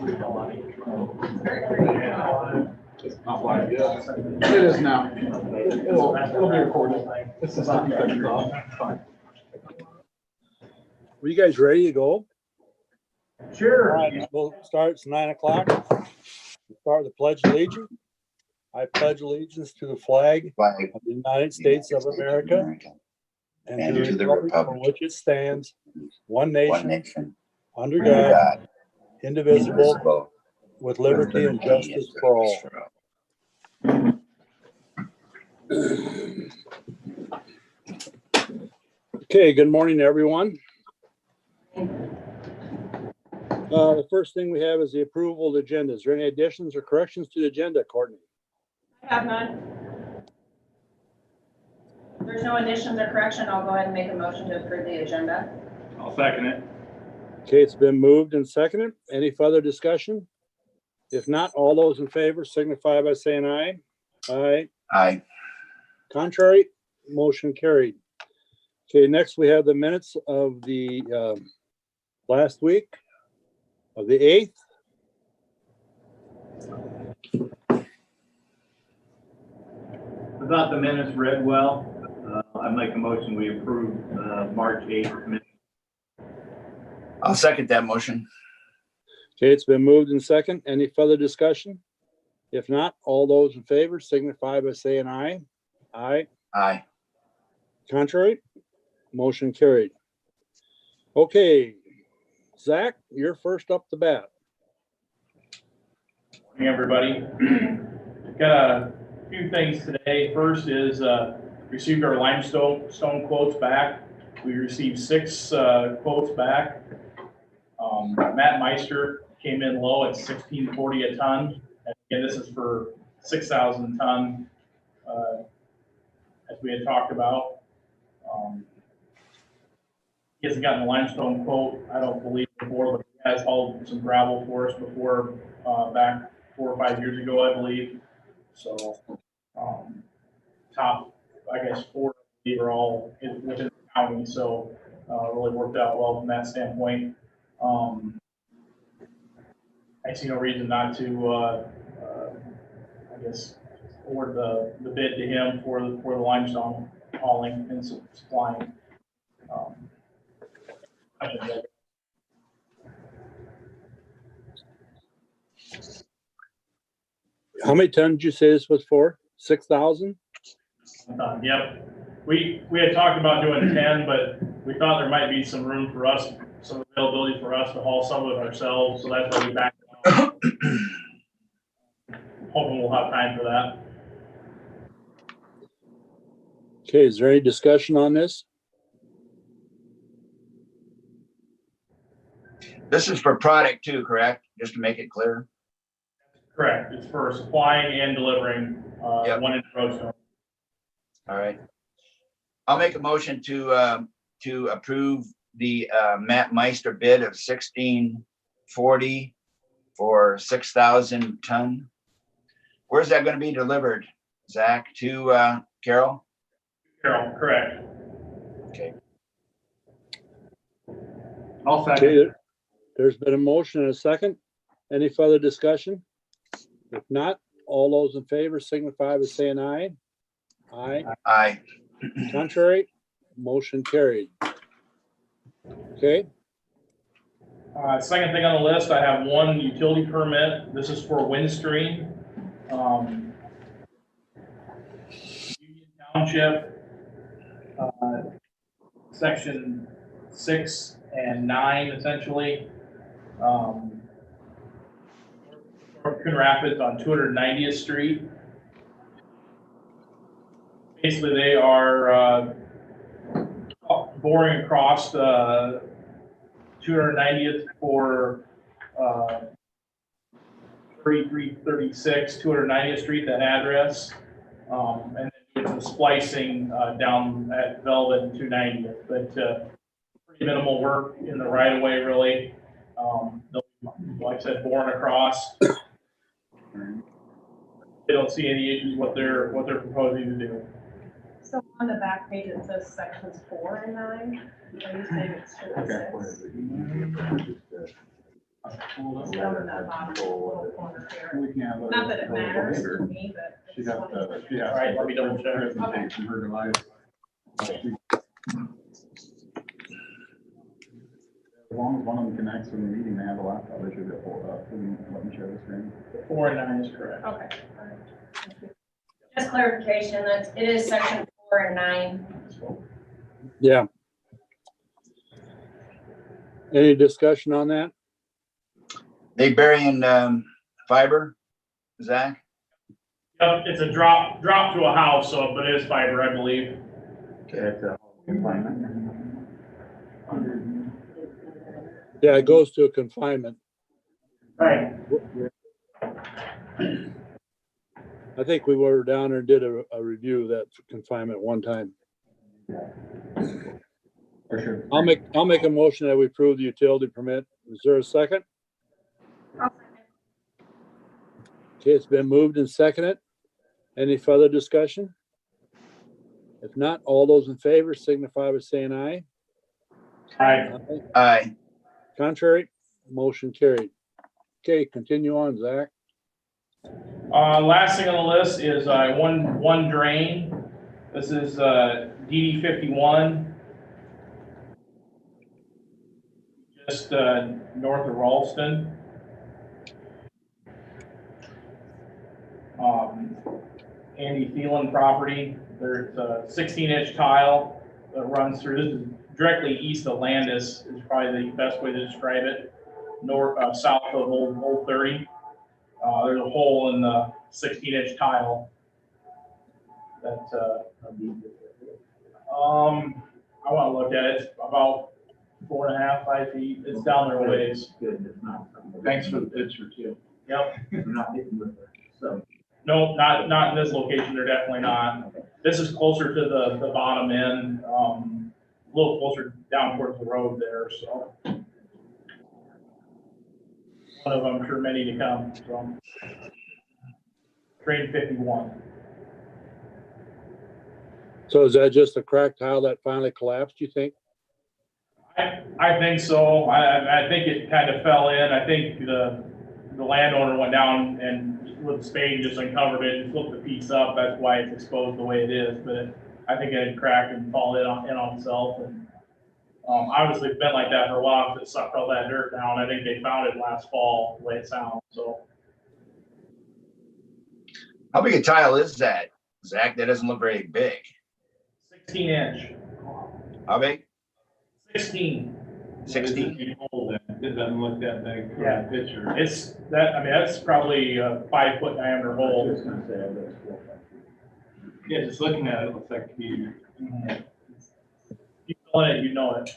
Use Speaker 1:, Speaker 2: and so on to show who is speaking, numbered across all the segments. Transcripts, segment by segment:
Speaker 1: It is now. It'll be recorded. This is not effective. Fine.
Speaker 2: Were you guys ready to go?
Speaker 3: Sure.
Speaker 2: All right, we'll start. It's 9 o'clock. We'll start with the Pledge of Allegiance. I pledge allegiance to the flag of the United States of America and to the republic for which it stands, one nation, under God, indivisible, with liberty and justice for all. Okay, good morning, everyone. The first thing we have is the approval of the agenda. Is there any additions or corrections to the agenda, Courtney?
Speaker 4: I have none. If there's no additions or correction, I'll go ahead and make a motion to approve the agenda.
Speaker 3: I'll second it.
Speaker 2: Okay, it's been moved and seconded. Any further discussion? If not, all those in favor signify by saying aye. Aye.
Speaker 5: Aye.
Speaker 2: Contrary, motion carried. Okay, next we have the minutes of the last week of the 8th.
Speaker 3: I thought the minutes read well. I make a motion, we approve March 8th minutes.
Speaker 5: I'll second that motion.
Speaker 2: Okay, it's been moved and second. Any further discussion? If not, all those in favor signify by saying aye. Aye.
Speaker 5: Aye.
Speaker 2: Contrary, motion carried. Okay, Zach, you're first up the bat.
Speaker 6: Morning, everybody. Got a few things today. First is received our limestone quotes back. We received 6 quotes back. Matt Meister came in low at $16.40 a ton. And again, this is for 6,000 ton, as we had talked about. He hasn't gotten a limestone quote, I don't believe, before, but he has hauled some gravel for us before, back 4 or 5 years ago, I believe. So, top, I guess, 4 are all within the county, so really worked out well from that standpoint. I see no reason not to, I guess, award the bid to him for the limestone hauling and supplying.
Speaker 2: How many tons did you say this was for? 6,000?
Speaker 6: Yep. We had talked about doing 10, but we thought there might be some room for us, some availability for us to haul some of it ourselves. So that's why we backed out. Hoping we'll have time for that.
Speaker 2: Okay, is there any discussion on this?
Speaker 5: This is for product too, correct? Just to make it clear.
Speaker 6: Correct. It's for supplying and delivering
Speaker 5: Yep.
Speaker 6: 1 inch roadstone.
Speaker 5: All right. I'll make a motion to approve the Matt Meister bid of $16.40 for 6,000 ton. Where's that going to be delivered, Zach? To Carroll?
Speaker 6: Carroll, correct.
Speaker 5: Okay.
Speaker 3: I'll second.
Speaker 2: Okay, there's been a motion and a second. Any further discussion? If not, all those in favor signify by saying aye. Aye.
Speaker 5: Aye.
Speaker 2: Contrary, motion carried. Okay,
Speaker 6: Second thing on the list, I have 1 utility permit. This is for Windstream. Union Township, section 6 and 9, essentially. Coon Rapids on 290th Street. Basically, they are boring across the 290th for 3336 290th Street, that address, and then doing some splicing down at Velvet and 290th, but pretty minimal work in the right of way, really. Like I said, boring across. They don't see any issues what they're proposing to do.
Speaker 4: So on the back page, it says sections 4 and 9. Are you saying it's for the 6? Down in that bottom little corner here.
Speaker 1: We can have a-
Speaker 4: Not that it matters to me, but.
Speaker 1: She'd have to, she has.
Speaker 6: All right, let me double check.
Speaker 1: Presentation, her device. As long as one of them connects with the meeting, they have a laptop, they should get pulled up and let me share the screen.
Speaker 6: 4 and 9 is correct.
Speaker 4: Okay. All right. Thank you. Just clarification, it is section 4 and 9.
Speaker 2: Yeah. Any discussion on that?
Speaker 5: They burying fiber, Zach?
Speaker 6: Yep, it's a drop to a house, so, but it is fiber, I believe.
Speaker 1: It's a confinement.
Speaker 2: Yeah, it goes to a confinement.
Speaker 6: Right.
Speaker 2: I think we were down there and did a review of that confinement one time.
Speaker 1: For sure.
Speaker 2: I'll make a motion that we approve the utility permit. Is there a second? Okay, it's been moved and seconded. Any further discussion? If not, all those in favor signify by saying aye.
Speaker 6: Aye.
Speaker 5: Aye.
Speaker 2: Contrary, motion carried. Okay, continue on, Zach.
Speaker 6: Last thing on the list is one drain. This is DD 51. Just north of Ralston. Andy Thielen property. There's a 16-inch tile that runs through. This is directly east of Landis, is probably the best way to describe it. South of Old 30. There's a hole in the 16-inch tile. That I want to look at it. It's about 4.5, 5 feet. It's down there a ways.
Speaker 3: Good, it's not something.
Speaker 1: Thanks for the picture too.
Speaker 6: Yep.
Speaker 3: We're not hitting with it, so.
Speaker 6: No, not in this location. They're definitely not. This is closer to the bottom end, a little closer down towards the road there. So one of them, I'm sure many to come. So Drain 51.
Speaker 2: So is that just a cracked tile that finally collapsed, you think?
Speaker 6: I think so. I think it kind of fell in. I think the landowner went down and with the spade just uncovered it and flipped the piece up. That's why it's exposed the way it is. But I think it had cracked and fallen in on itself. And obviously it's been like that for a while because it sucked all that dirt down. I think they found it last fall, the way it sounds. So
Speaker 5: How big a tile is that, Zach? That doesn't look very big.
Speaker 6: 16-inch.
Speaker 5: How big?
Speaker 6: 16.
Speaker 5: 16?
Speaker 1: It doesn't look that big from
Speaker 6: Yeah.
Speaker 1: the picture.
Speaker 6: It's that. I mean, that's probably a 5-foot diameter hole.
Speaker 1: Yeah, just looking at it, it looks like huge.
Speaker 6: You know it, you know it.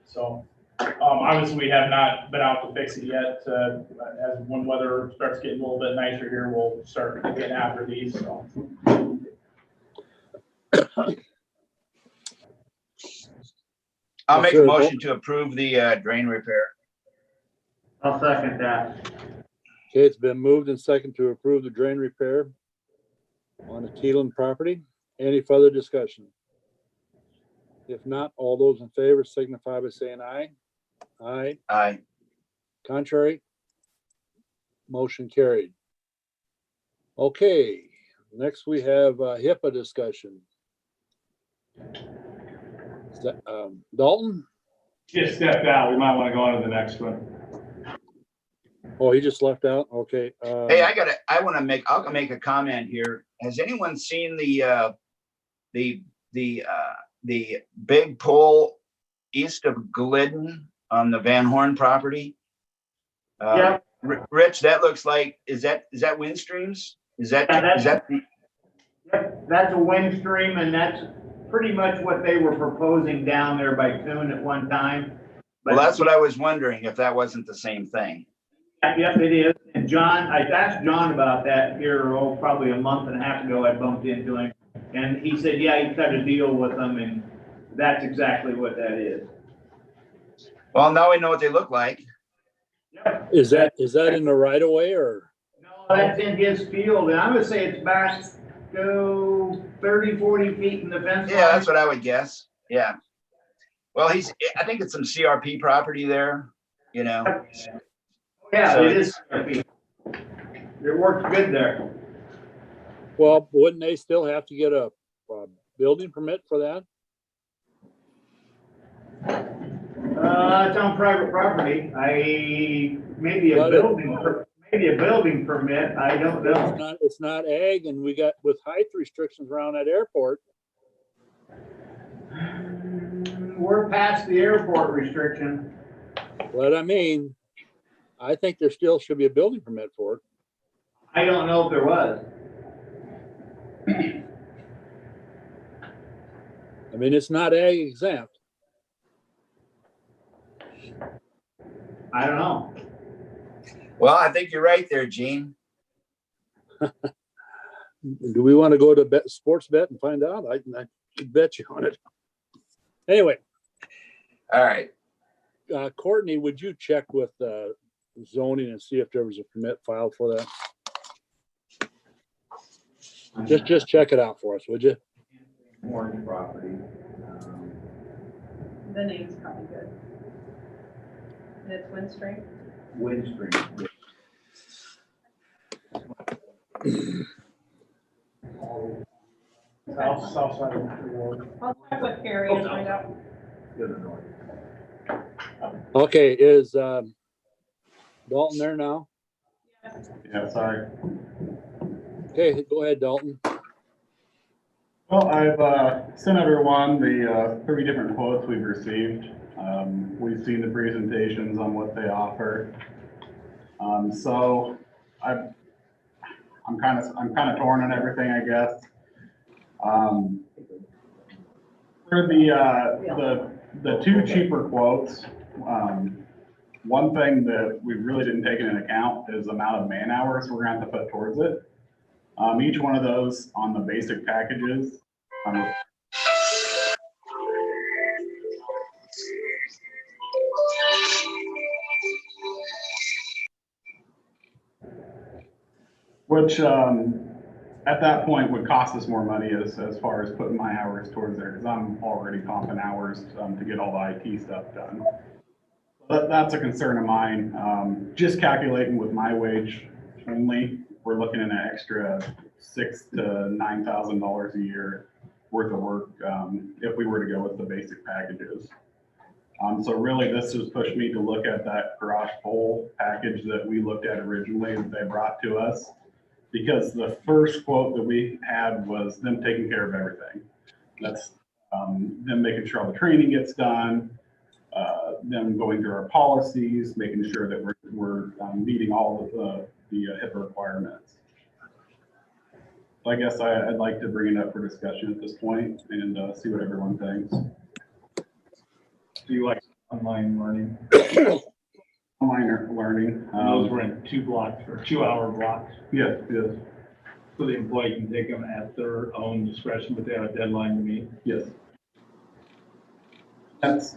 Speaker 6: So, obviously we have not been out to fix it yet. As when weather starts getting a little bit nicer here, we'll start getting after these, so.
Speaker 5: I'll make a motion to approve the drain repair.
Speaker 3: I'll second that.
Speaker 2: Okay, it's been moved and seconded to approve the drain repair on the Thielen property. Any further discussion? If not, all those in favor signify by saying aye. Aye.
Speaker 5: Aye.
Speaker 2: Contrary? Motion carried. Okay, next we have Hipaa discussion. Is that, Dalton?
Speaker 1: Just stepped out. We might want to go on to the next one.
Speaker 2: Oh, he just left out? Okay.
Speaker 5: Hey, I'll make a comment here. Has anyone seen the big pole east of Glidden on the Van Horn property?
Speaker 3: Yeah.
Speaker 5: Rich, that looks like, is that Windstreams? Is that the?
Speaker 3: Yep, that's a wind stream, and that's pretty much what they were proposing down there by Coon at one time.
Speaker 5: Well, that's what I was wondering, if that wasn't the same thing.
Speaker 3: Yep, it is. And John, I asked John about that here, probably a month and a half ago, I bumped into him. And he said, yeah, he cut a deal with them, and that's exactly what that is.
Speaker 5: Well, now we know what they look like.
Speaker 3: Yep.
Speaker 2: Is that in the right of way or?
Speaker 3: No, that's in his field, and I would say it's back to 30, 40 feet in the fence line.
Speaker 5: Yeah, that's what I would guess. Yeah. Well, I think it's some CRP property there, you know.
Speaker 3: Yeah,
Speaker 5: So
Speaker 3: it is. It works good there.
Speaker 2: Well, wouldn't they still have to get a building permit for that?
Speaker 3: It's on private property. Maybe a building permit. I don't know.
Speaker 2: It's not ag, and we got with height restrictions around that airport.
Speaker 3: We're past the airport restriction.
Speaker 2: But I mean, I think there still should be a building permit for it.
Speaker 3: I don't know if there was.
Speaker 2: I mean, it's not ag exempt.
Speaker 3: I don't know.
Speaker 5: Well, I think you're right there, Gene.
Speaker 2: Do we want to go to sports bet and find out? I could bet you on it. Anyway,
Speaker 5: All right.
Speaker 2: Courtney, would you check with zoning and see if there was a permit filed for that? Just check it out for us, would you?
Speaker 3: Morgan property.
Speaker 4: The name's probably good. And it's Windstream.
Speaker 3: Windstream.
Speaker 6: South side of the road.
Speaker 4: I'll check with Carrie and find out.
Speaker 2: Okay, is Dalton there now?
Speaker 1: Yeah, sorry.
Speaker 2: Okay, go ahead, Dalton.
Speaker 1: Well, I've sent everyone the 3 different quotes we've received. We've seen the presentations on what they offer. So I'm kind of torn on everything, I guess. For the 2 cheaper quotes, one thing that we really didn't take into account is the amount of man hours we're going to have to put towards it. Each one of those on the basic packages. Which at that point would cost us more money as far as putting my hours towards there, because I'm already comping hours to get all the IT stuff done. That's a concern of mine. Just calculating with my wage only, we're looking at an extra $6,000 to $9,000 a year worth of work if we were to go with the basic packages. So really, this has pushed me to look at that garage pole package that we looked at originally that they brought to us, because the first quote that we had was them taking care of everything. That's them making sure all the training gets done, them going through our policies, making sure that we're meeting all of the HIPAA requirements. So I guess I'd like to bring it up for discussion at this point and see what everyone thinks.
Speaker 6: Do you like online learning?
Speaker 1: Online learning.
Speaker 6: Those were in 2 blocks or 2-hour blocks.
Speaker 1: Yes, yes,
Speaker 6: So the employee can take them at their own discretion, but they have a deadline to meet.
Speaker 1: yes. That's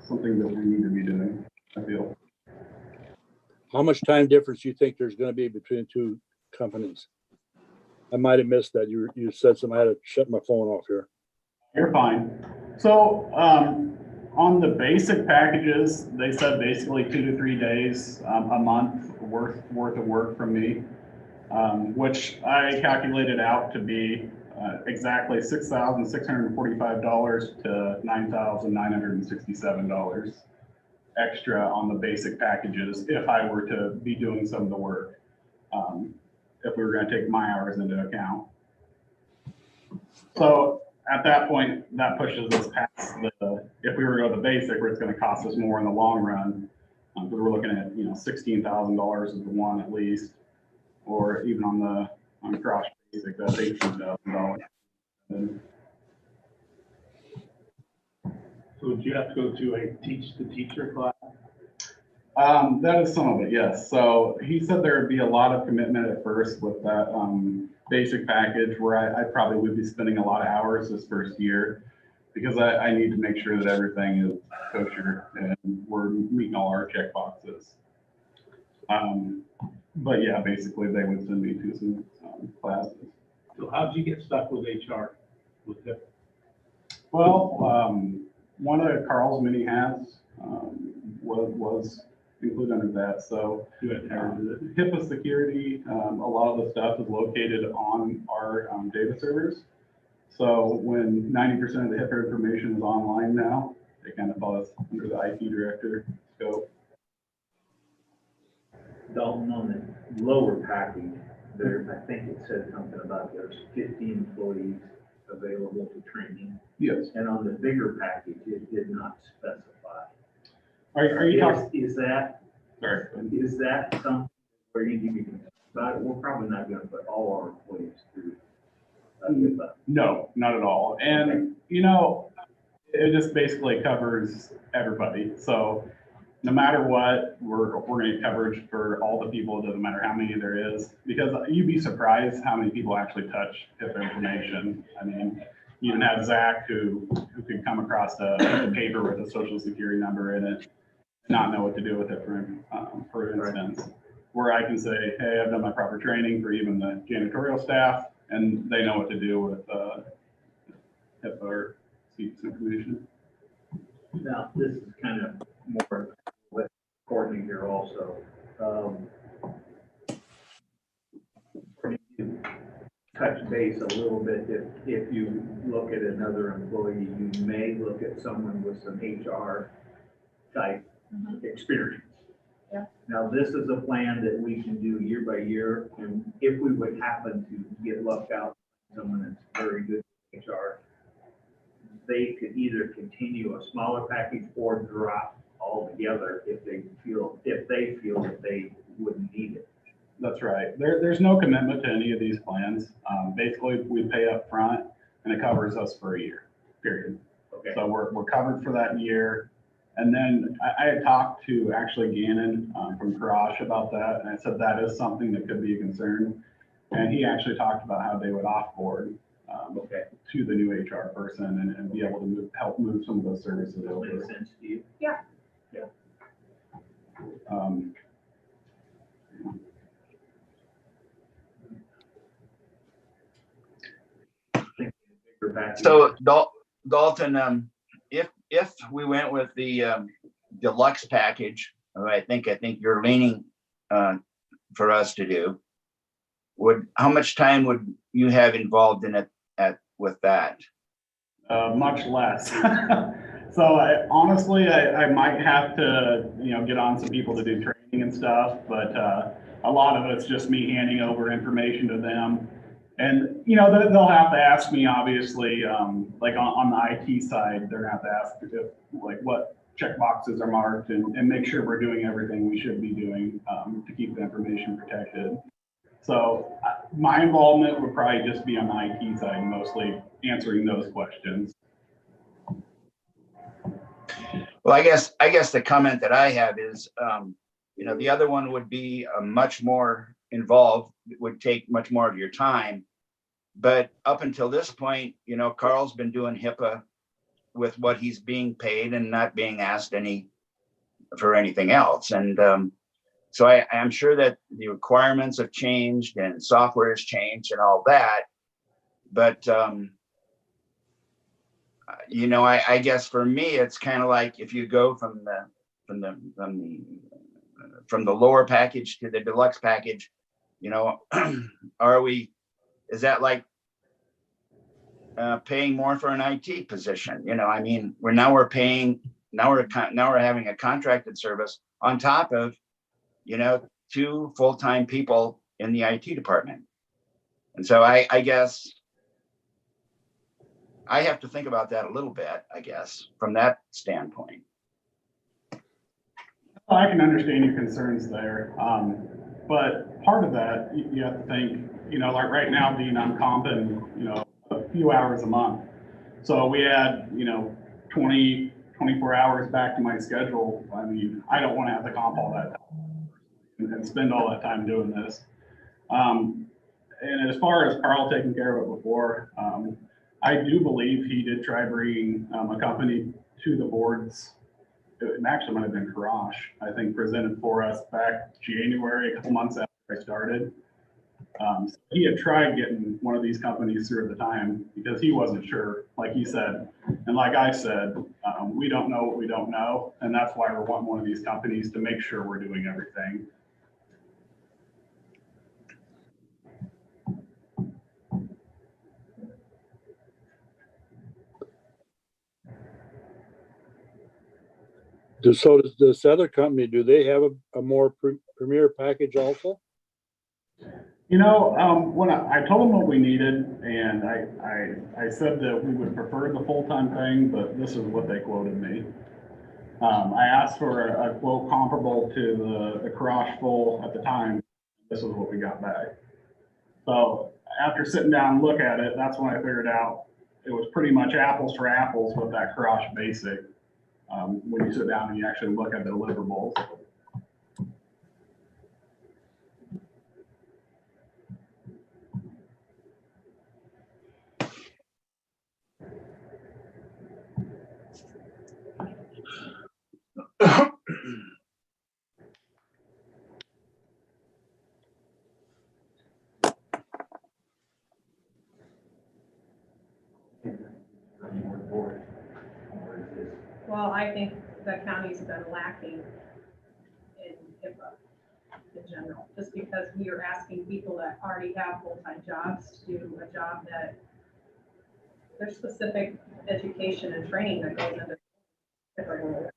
Speaker 1: something that we need to be doing, I feel.
Speaker 2: How much time difference do you think there's going to be between 2 companies? I might have missed that. You said something. I had to shut my phone off here.
Speaker 1: You're fine. So on the basic packages, they said basically 2 to 3 days a month worth of work from me, which I calculated out to be exactly $6,645 to $9,967 extra on the basic packages if I were to be doing some of the work, if we were going to take my hours into account. So at that point, that pushes us past if we were to go to the basic, where it's going to cost us more in the long run, because we're looking at $16,000 is the one at least, or even on cross basic, that's $18,000.
Speaker 6: So would you have to go to a teacher class?
Speaker 1: That is some of it, yes. So he said there would be a lot of commitment at first with that basic package, where I probably would be spending a lot of hours this first year, because I need to make sure that everything is kosher and we're meeting all our check boxes. But yeah, basically they would send me to some classes.
Speaker 6: So how did you get stuck with HR? With it?
Speaker 1: Well, one of Carl's mini hats was included under that. So Hipaa security, a lot of the stuff is located on our data servers. So when 90% of the Hipaa information is online now, it kind of falls under the IT director scope.
Speaker 3: Dalton, on the lower package, there, I think it said something about there's 50 employees available for training.
Speaker 1: Yes.
Speaker 3: And on the bigger package, it did not specify.
Speaker 1: Are you talking?
Speaker 3: Is that
Speaker 1: Sorry.
Speaker 3: something where you can be concerned about it? We're probably not gonna put all our employees through.
Speaker 1: No, not at all. And, you know, it just basically covers everybody. So no matter what, we're going to get coverage for all the people. It doesn't matter how many there is, because you'd be surprised how many people actually touch HIPAA information. I mean, you even have Zach who could come across a paper with a social security number in it, not know what to do with it, for instance. Where I can say, hey, I've done my proper training for even the janitorial staff, and they know what to do with HIPAA or CPS information.
Speaker 3: Now, this is kind of more with Courtney here also. Touch base a little bit, if you look at another employee, you may look at someone with some HR type experience.
Speaker 4: Yeah.
Speaker 3: Now, this is a plan that we can do year by year, and if we would happen to get lucked out, someone that's very good at HR, they could either continue a smaller package or drop altogether if they feel that they wouldn't need it.
Speaker 1: That's right. There's no commitment to any of these plans. Basically, we pay up front and it covers us for a year, period.
Speaker 3: Okay.
Speaker 1: So we're covered for that year. And then I had talked to actually Gannon from Garage about that. And I said that is something that could be a concern. And he actually talked about how they would offboard to the new HR person and be able to help move some of those services over.
Speaker 3: Makes sense to you?
Speaker 4: Yeah.
Speaker 3: Yeah.
Speaker 5: So Dalton, if we went with the deluxe package, I think you're leaning for us to do, how much time would you have involved in it with that?
Speaker 1: Much less. So honestly, I might have to, get on some people to do training and stuff, but a lot of it's just me handing over information to them. And, they'll have to ask me, obviously, like on the IT side, they're gonna have to ask if, like, what check boxes are marked and make sure we're doing everything we should be doing to keep the information protected. So my involvement would probably just be on the IT side, mostly answering those questions.
Speaker 5: Well, I guess the comment that I have is, the other one would be much more involved, would take much more of your time. But up until this point, Carl's been doing HIPAA with what he's being paid and not being asked for anything else. And so I am sure that the requirements have changed and software has changed and all that. But I guess for me, it's kind of like if you go from the lower package to the deluxe package, is that like paying more for an IT position? We're having a contracted service on top of, 2 full-time people in the IT department. And so I guess I have to think about that a little bit, I guess, from that standpoint.
Speaker 1: Well, I can understand your concerns there. But part of that, you have to think, like right now, Dean, I'm comping, a few hours a month. So we add, 20, 24 hours back to my schedule. I don't want to have to comp all that time and spend all that time doing this. And as far as Carl taking care of it before, I do believe he did try bringing a company to the boards. It actually might have been Garage, I think, presented for us back January, a couple months after I started. So he had tried getting one of these companies through at the time because he wasn't sure, like he said. And like I said, we don't know what we don't know. And that's why we're wanting one of these companies to make sure we're doing everything.
Speaker 2: So does this other company, do they have a more premier package also?
Speaker 1: You know, when I told them what we needed, and I said that we would prefer the full-time thing, but this is what they quoted me. I asked for a quote comparable to the Carroll full at the time. This is what we got back. So after sitting down and look at it, that's when I figured out it was pretty much apples for apples with that Carroll basic. When you sit down and you actually look at the deliverables.
Speaker 7: Well, I think the county's been lacking in Hipaa in general, just because we are asking people that already have full-time jobs to do a job that there's specific education and training that goes into Hipaa.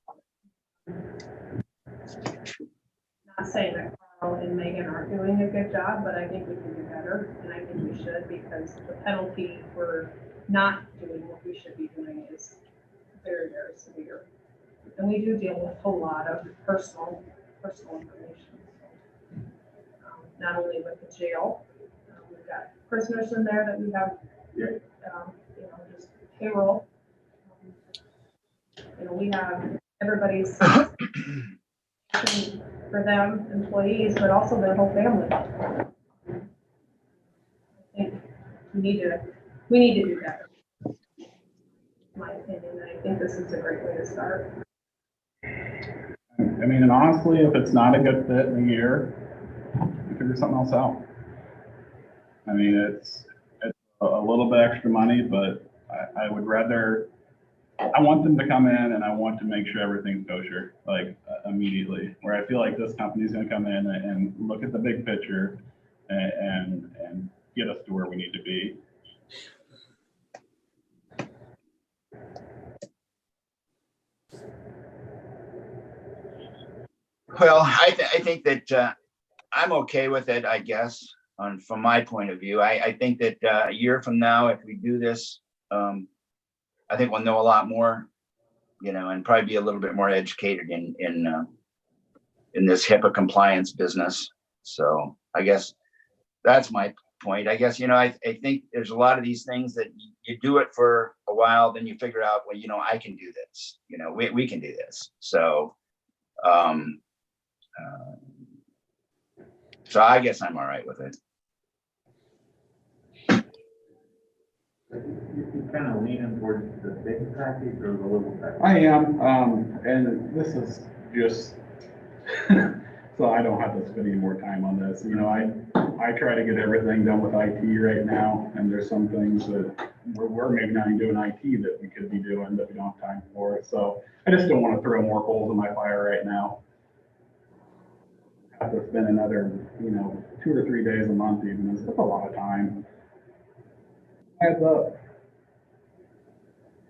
Speaker 7: Not saying that Carl and Megan aren't doing a good job, but I think we can do better, and I think we should, because the penalty for not doing what we should be doing is very, very severe. And we do deal with a whole lot of personal information. Not only with the jail, we've got prisoners in there that we have, just payroll. We have everybody's for them, employees, but also their whole family. I think we need to do better. In my opinion, and I think this is a great way to start.
Speaker 1: I mean, and honestly, if it's not a good fit in a year, we figure something else out. I mean, it's a little bit extra money, but I would rather, I want them to come in and I want to make sure everything's kosher, like immediately, where I feel like this company's gonna come in and look at the big picture and get us to where we need to be.
Speaker 5: Well, I think that I'm okay with it, I guess, from my point of view. I think that a year from now, if we do this, I think we'll know a lot more, and probably be a little bit more educated in this HIPAA compliance business. So I guess that's my point. I guess, I think there's a lot of these things that you do it for a while, then you figure out, well, I can do this, we can do this. So, so I guess I'm all right with it.
Speaker 3: You're kind of leaning towards the big package or the little package?
Speaker 1: I am, and this is just, so I don't have to spend any more time on this. I try to get everything done with IT right now, and there's some things that we're maybe not even doing IT that we could be doing that we don't have time for. So I just don't want to throw more coals in my fire right now. I have to spend another, 2 or 3 days a month even. That's a lot of time. Adds up.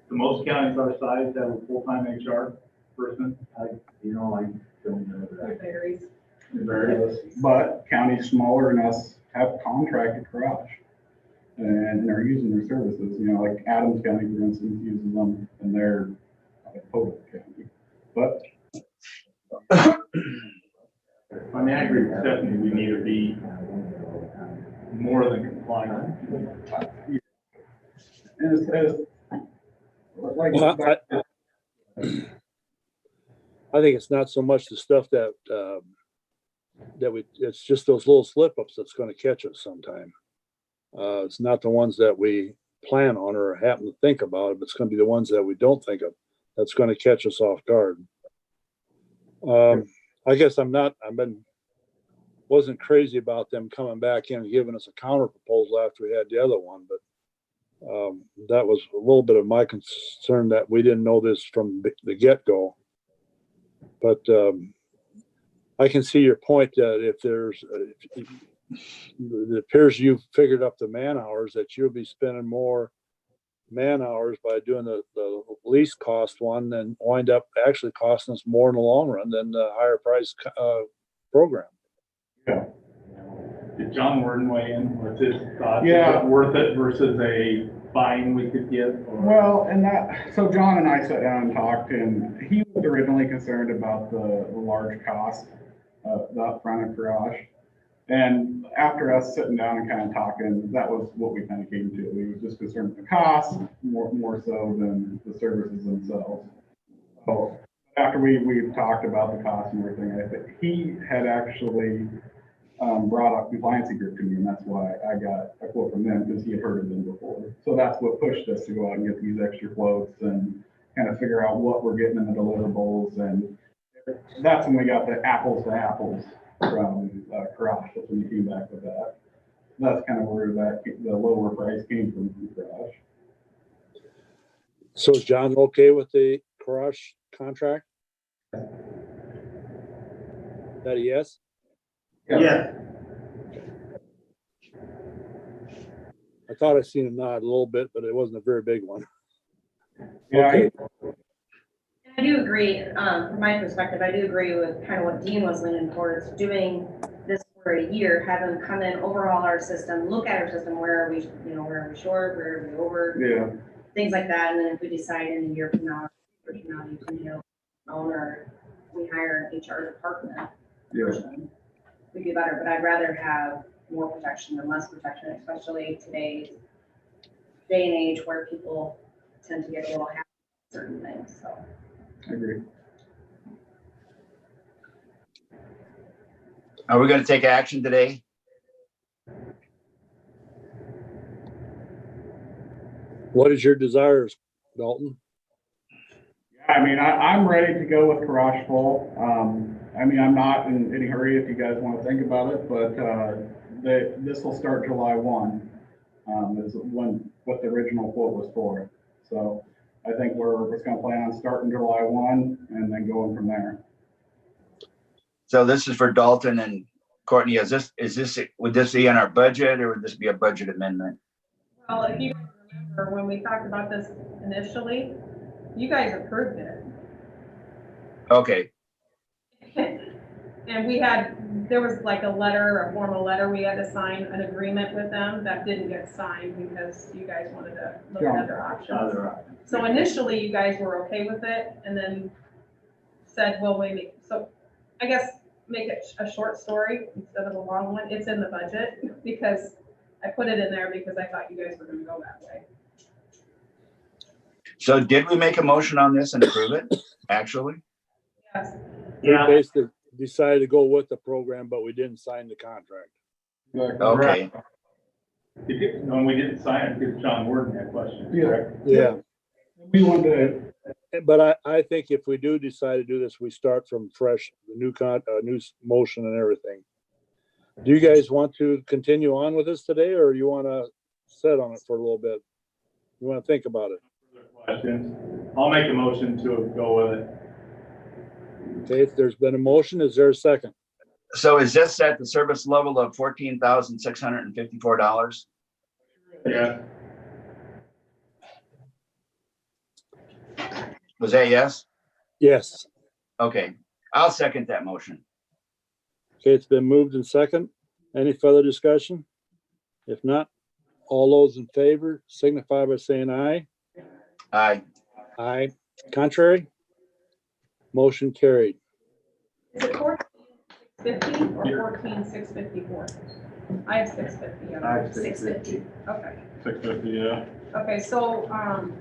Speaker 3: The most counties our size have a full-time HR person. I don't know that.
Speaker 7: It varies.
Speaker 1: But counties smaller than us have contracted garage and are using their services. Like Adams County, for instance, uses them in their total county. But
Speaker 3: I mean, I agree with Stephanie, we need to be more than compliant.
Speaker 2: Well, I think it's not so much the stuff that it's just those little slip ups that's going to catch us sometime. It's not the ones that we plan on or happen to think about, but it's going to be the ones that we don't think of that's going to catch us off guard. I guess I've been wasn't crazy about them coming back in and giving us a counter proposal after we had the other one, but that was a little bit of my concern that we didn't know this from the get-go. But I can see your point that if it appears you've figured up the man hours, that you'll be spending more man hours by doing the least cost one and wind up actually costing us more in the long run than the higher price program.
Speaker 1: Yeah.
Speaker 6: Did John Warden weigh in with his thoughts?
Speaker 1: Yeah.
Speaker 6: Is it worth it versus a fine we could give? Or-
Speaker 1: Well, and so John and I sat down and talked, and he was originally concerned about the large cost of the upfront of garage. And after us sitting down and kind of talking, that was what we kind of came to. We were just concerned with the cost more so than the services themselves. So after we talked about the cost and everything, I think he had actually brought up compliance group to me, and that's why I got a quote from them, because he had heard of them before. So that's what pushed us to go out and get these extra quotes and kind of figure out what we're getting in the deliverables. And that's when we got the apples to apples from Crush. That's when we came back with that. That's kind of where the lower price came from Crush.
Speaker 2: So is John okay with the Crush contract? Is that a yes?
Speaker 3: Yeah.
Speaker 2: I thought I seen a nod a little bit, but it wasn't a very big one.
Speaker 1: Yeah,
Speaker 2: Okay.
Speaker 4: I do agree, from my perspective, I do agree with kind of what Dean was leaning towards, doing this for a year, have them come in, overhaul our system, look at our system, where are we, where are we short, where are we over,
Speaker 1: Yeah.
Speaker 4: things like that, and then if we decide in a year from now, you can, owner, we hire an HR department.
Speaker 1: Yeah.
Speaker 4: We do better, but I'd rather have more protection than less protection, especially today's day and age where people tend to get a little happy with certain things, so.
Speaker 1: I agree.
Speaker 5: Are we gonna take action today?
Speaker 2: What is your desires, Dalton?
Speaker 1: I mean, I'm ready to go with garage full. I mean, I'm not in any hurry if you guys want to think about it, but this will start July 1. Is what the original quote was for. So I think we're just going to plan on starting July 1 and then going from there.
Speaker 5: So this is for Dalton and Courtney. Would this be in our budget, or would this be a budget amendment?
Speaker 7: Well, if you remember, when we talked about this initially, you guys approved it.
Speaker 5: Okay,
Speaker 7: And there was like a formal letter, we had to sign an agreement with them that didn't get signed because you guys wanted to look at other options. So initially, you guys were okay with it and then said, well, wait, so I guess make it a short story instead of a long one. It's in the budget because I put it in there because I thought you guys were gonna go that way.
Speaker 5: so did we make a motion on this and approve it, actually?
Speaker 7: Yes.
Speaker 2: We basically decided to go with the program, but we didn't sign the contract.
Speaker 5: Okay,
Speaker 6: When we didn't sign it, because John Warden had questions.
Speaker 1: Yeah.
Speaker 2: Yeah,
Speaker 1: We wanted to,
Speaker 2: but I think if we do decide to do this, we start from fresh, the new motion and everything. Do you guys want to continue on with this today, or you want to sit on it for a little bit? You want to think about it?
Speaker 6: Questions? I'll make a motion to go with it.
Speaker 2: Okay, if there's been a motion, is there a second?
Speaker 5: so is this at the service level of $14,654?
Speaker 6: Yeah.
Speaker 5: Was that yes?
Speaker 2: Yes.
Speaker 5: Okay, I'll second that motion.
Speaker 2: Okay, it's been moved and second. Any further discussion? If not, all those in favor signify by saying aye.
Speaker 5: Aye.
Speaker 2: Aye. Contrary? Motion carried.
Speaker 7: Is it 14,650 or 14,654? I have 650.
Speaker 1: I have
Speaker 7: 650. Okay.
Speaker 1: 650, yeah.
Speaker 7: Okay, so, I'm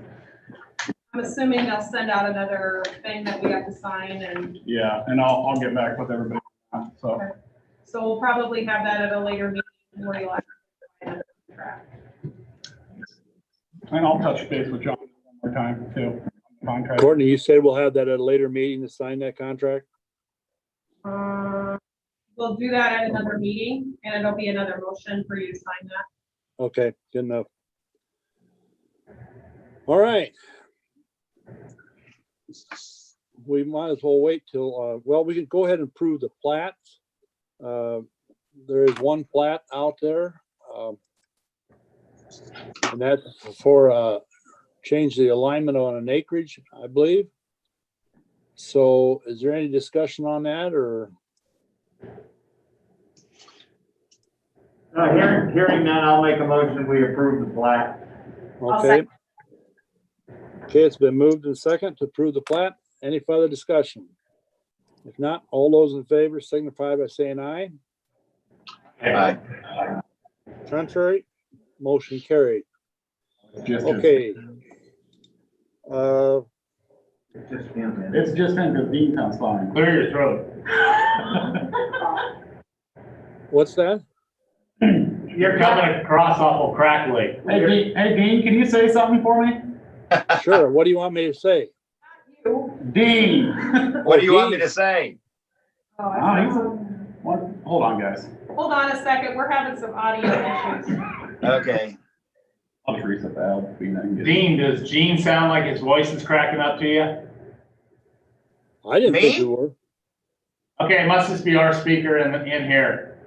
Speaker 7: assuming they'll send out another thing that we have to sign and,
Speaker 1: Yeah, and I'll get back with everybody. So,
Speaker 7: so we'll probably have that at a later meeting where you'll have to sign the contract.
Speaker 1: and I'll touch base with John one more time too. Contract.
Speaker 2: Courtney, you said we'll have that at a later meeting to sign that contract?
Speaker 7: We'll do that at another meeting, and it'll be another motion for you to sign that.
Speaker 2: Okay, good enough. All right. We might as well wait till, well, we can go ahead and approve the plats. There is one plat out there. And that's for, change the alignment on an acreage, I believe. So is there any discussion on that or?
Speaker 3: Hearing none, I'll make a motion, we approve the plat.
Speaker 4: I'll
Speaker 2: Okay. Okay, it's been moved and second to approve the plat. Any further discussion? If not, all those in favor signify by saying aye.
Speaker 5: Aye.
Speaker 2: Contrary, motion carried.
Speaker 1: Just-
Speaker 2: Okay.
Speaker 1: It's just him because Dean comes fine.
Speaker 6: Clear your throat.
Speaker 2: What's that?
Speaker 6: You're coming across awful crackly.
Speaker 1: Hey Dean, can you say something for me?
Speaker 2: Sure. What do you want me to say?
Speaker 1: Dean.
Speaker 5: What do you want me to say?
Speaker 7: Oh,
Speaker 1: Oh, he's what? Hold on, guys.
Speaker 7: hold on a second, we're having some audio issues.
Speaker 5: Okay.
Speaker 1: I'll just reset the L.
Speaker 6: Dean, does Gene sound like his voice is cracking up to you?
Speaker 2: I didn't think
Speaker 5: Me?
Speaker 2: you were.
Speaker 6: Okay, it must just be our speaker in here.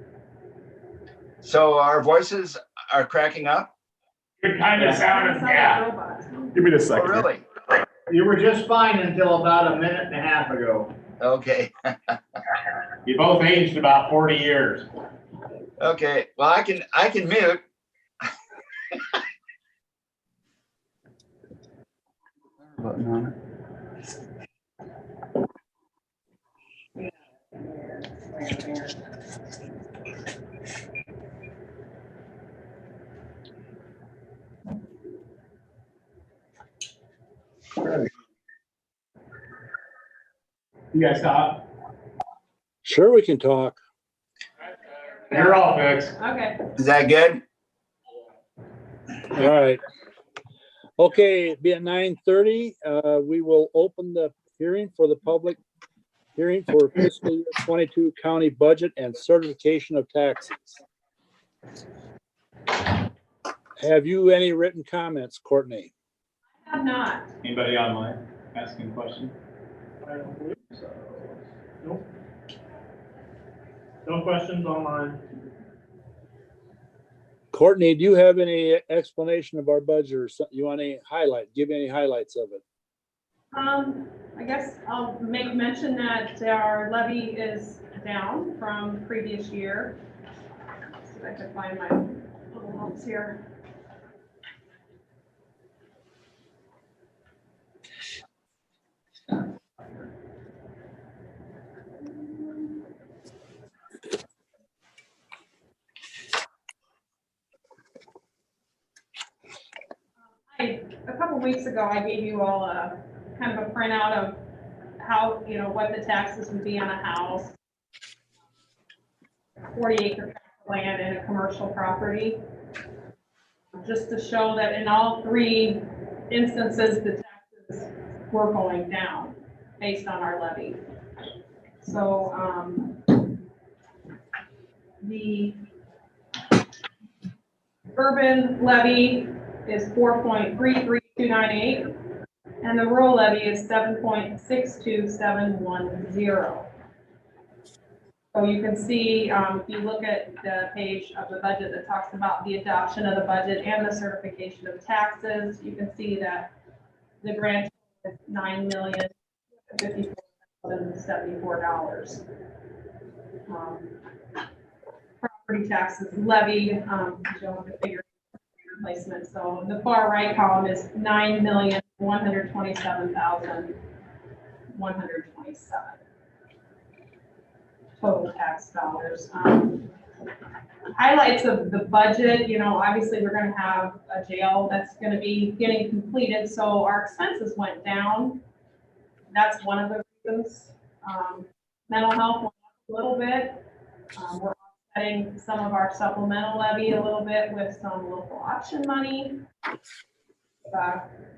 Speaker 5: So our voices are cracking up?
Speaker 6: You're kind of sounding, yeah.
Speaker 7: Robots.
Speaker 1: Give me the
Speaker 5: Oh,
Speaker 1: second.
Speaker 5: really?
Speaker 3: You were just fine until about a minute and a half ago.
Speaker 5: Okay.
Speaker 6: You both aged about 40 years.
Speaker 5: Okay. Well, I can mute.
Speaker 1: Button on it. You guys stop.
Speaker 2: Sure, we can talk.
Speaker 6: You're all fixed.
Speaker 7: Okay.
Speaker 5: Is that good?
Speaker 2: All right. Okay, be at 9:30. We will open the hearing for the public hearing for fiscal year 22 county budget and certification of taxes. Have you any written comments, Courtney?
Speaker 7: I have not.
Speaker 6: Anybody online asking questions?
Speaker 8: I don't believe so. Nope. No questions online.
Speaker 2: Courtney, do you have any explanation of our budget or something? You want any highlight? Give any highlights of it?
Speaker 7: I guess I'll make mention that our levy is down from previous year. Let's see if I can find my little notes here. A couple weeks ago, I gave you all a kind of a printout of how, what the taxes would be on a house, 40-acre land and a commercial property. Just to show that in all three instances, the taxes were going down based on our levy. So, the urban levy is 4.33298, and the rural levy is 7.62710. So you can see, if you look at the page of the budget that talks about the adoption of the budget and the certification of taxes, you can see that the grant is $9,054,074. Property taxes levied, showing the figure replacement. So the far right column is $9,127,127 total tax dollars. Highlights of the budget, obviously we're going to have a jail that's going to be getting completed, so our expenses went down. That's one of the reasons. Mental health went up a little bit. We're offsetting some of our supplemental levy a little bit with some local option money.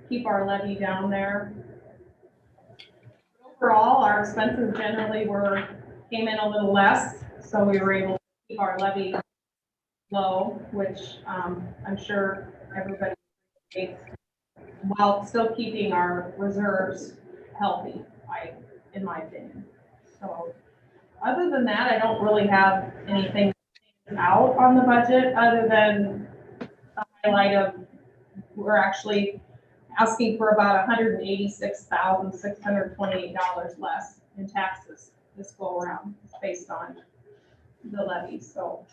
Speaker 7: Keep our levy down there. Overall, our expenses generally came in a little less, So we were able to keep our levy low, which I'm sure everybody appreciates, while still keeping our reserves healthy, in my opinion. So other than that, I don't really have anything out on the budget other than the highlight of we're actually asking for about $186,628 less in taxes this go around based on the levy, so.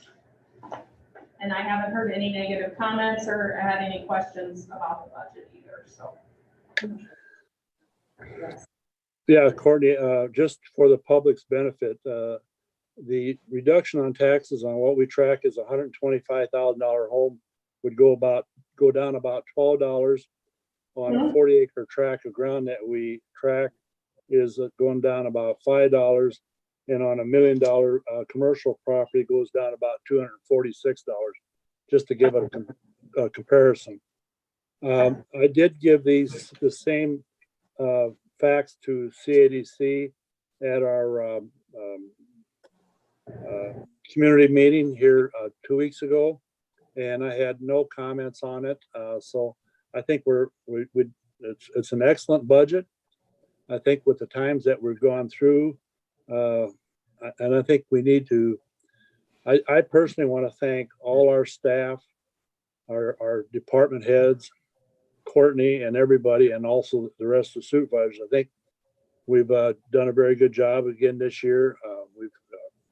Speaker 7: And I haven't heard any negative comments or had any questions about the budget either, so.
Speaker 2: Yeah, Courtney, just for the public's benefit, the reduction on taxes on what we track is $125,000 home would go down about $12 on a 40-acre tract of ground that we track is going down about $5, and on $1 million commercial property goes down about $246, just to give it a comparison. I did give the same facts to CADC at our community meeting here 2 weeks ago, and I had no comments on it. So I think it's an excellent budget. I think with the times that we've gone through, and I think we need to, I personally want to thank all our staff, our department heads, Courtney and everybody, and also the rest of the supervisors. I think we've done a very good job again this year.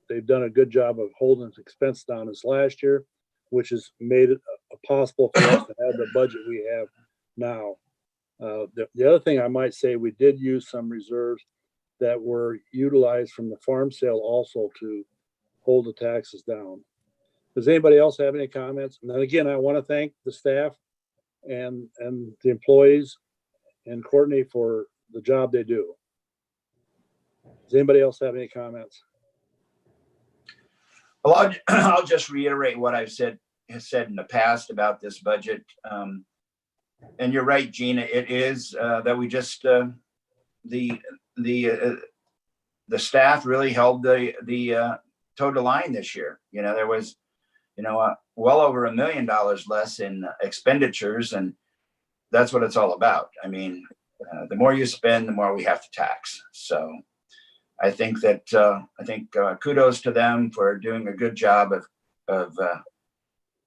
Speaker 2: They've done a good job of holding expense down this last year, which has made it possible for us to have the budget we have now. The other thing I might say, we did use some reserves that were utilized from the farm sale also to hold the taxes down. Does anybody else have any comments? And then again, I want to thank the staff and the employees and Courtney for the job they do. Does anybody else have any comments?
Speaker 5: Well, I'll just reiterate what I've said in the past about this budget. And you're right, Gina, it is that we just, the staff really held the total line this year. You know, there was, well over $1 million less in expenditures, and that's what it's all about. I mean, the more you spend, the more we have to tax. So I think that, kudos to them for doing a good job of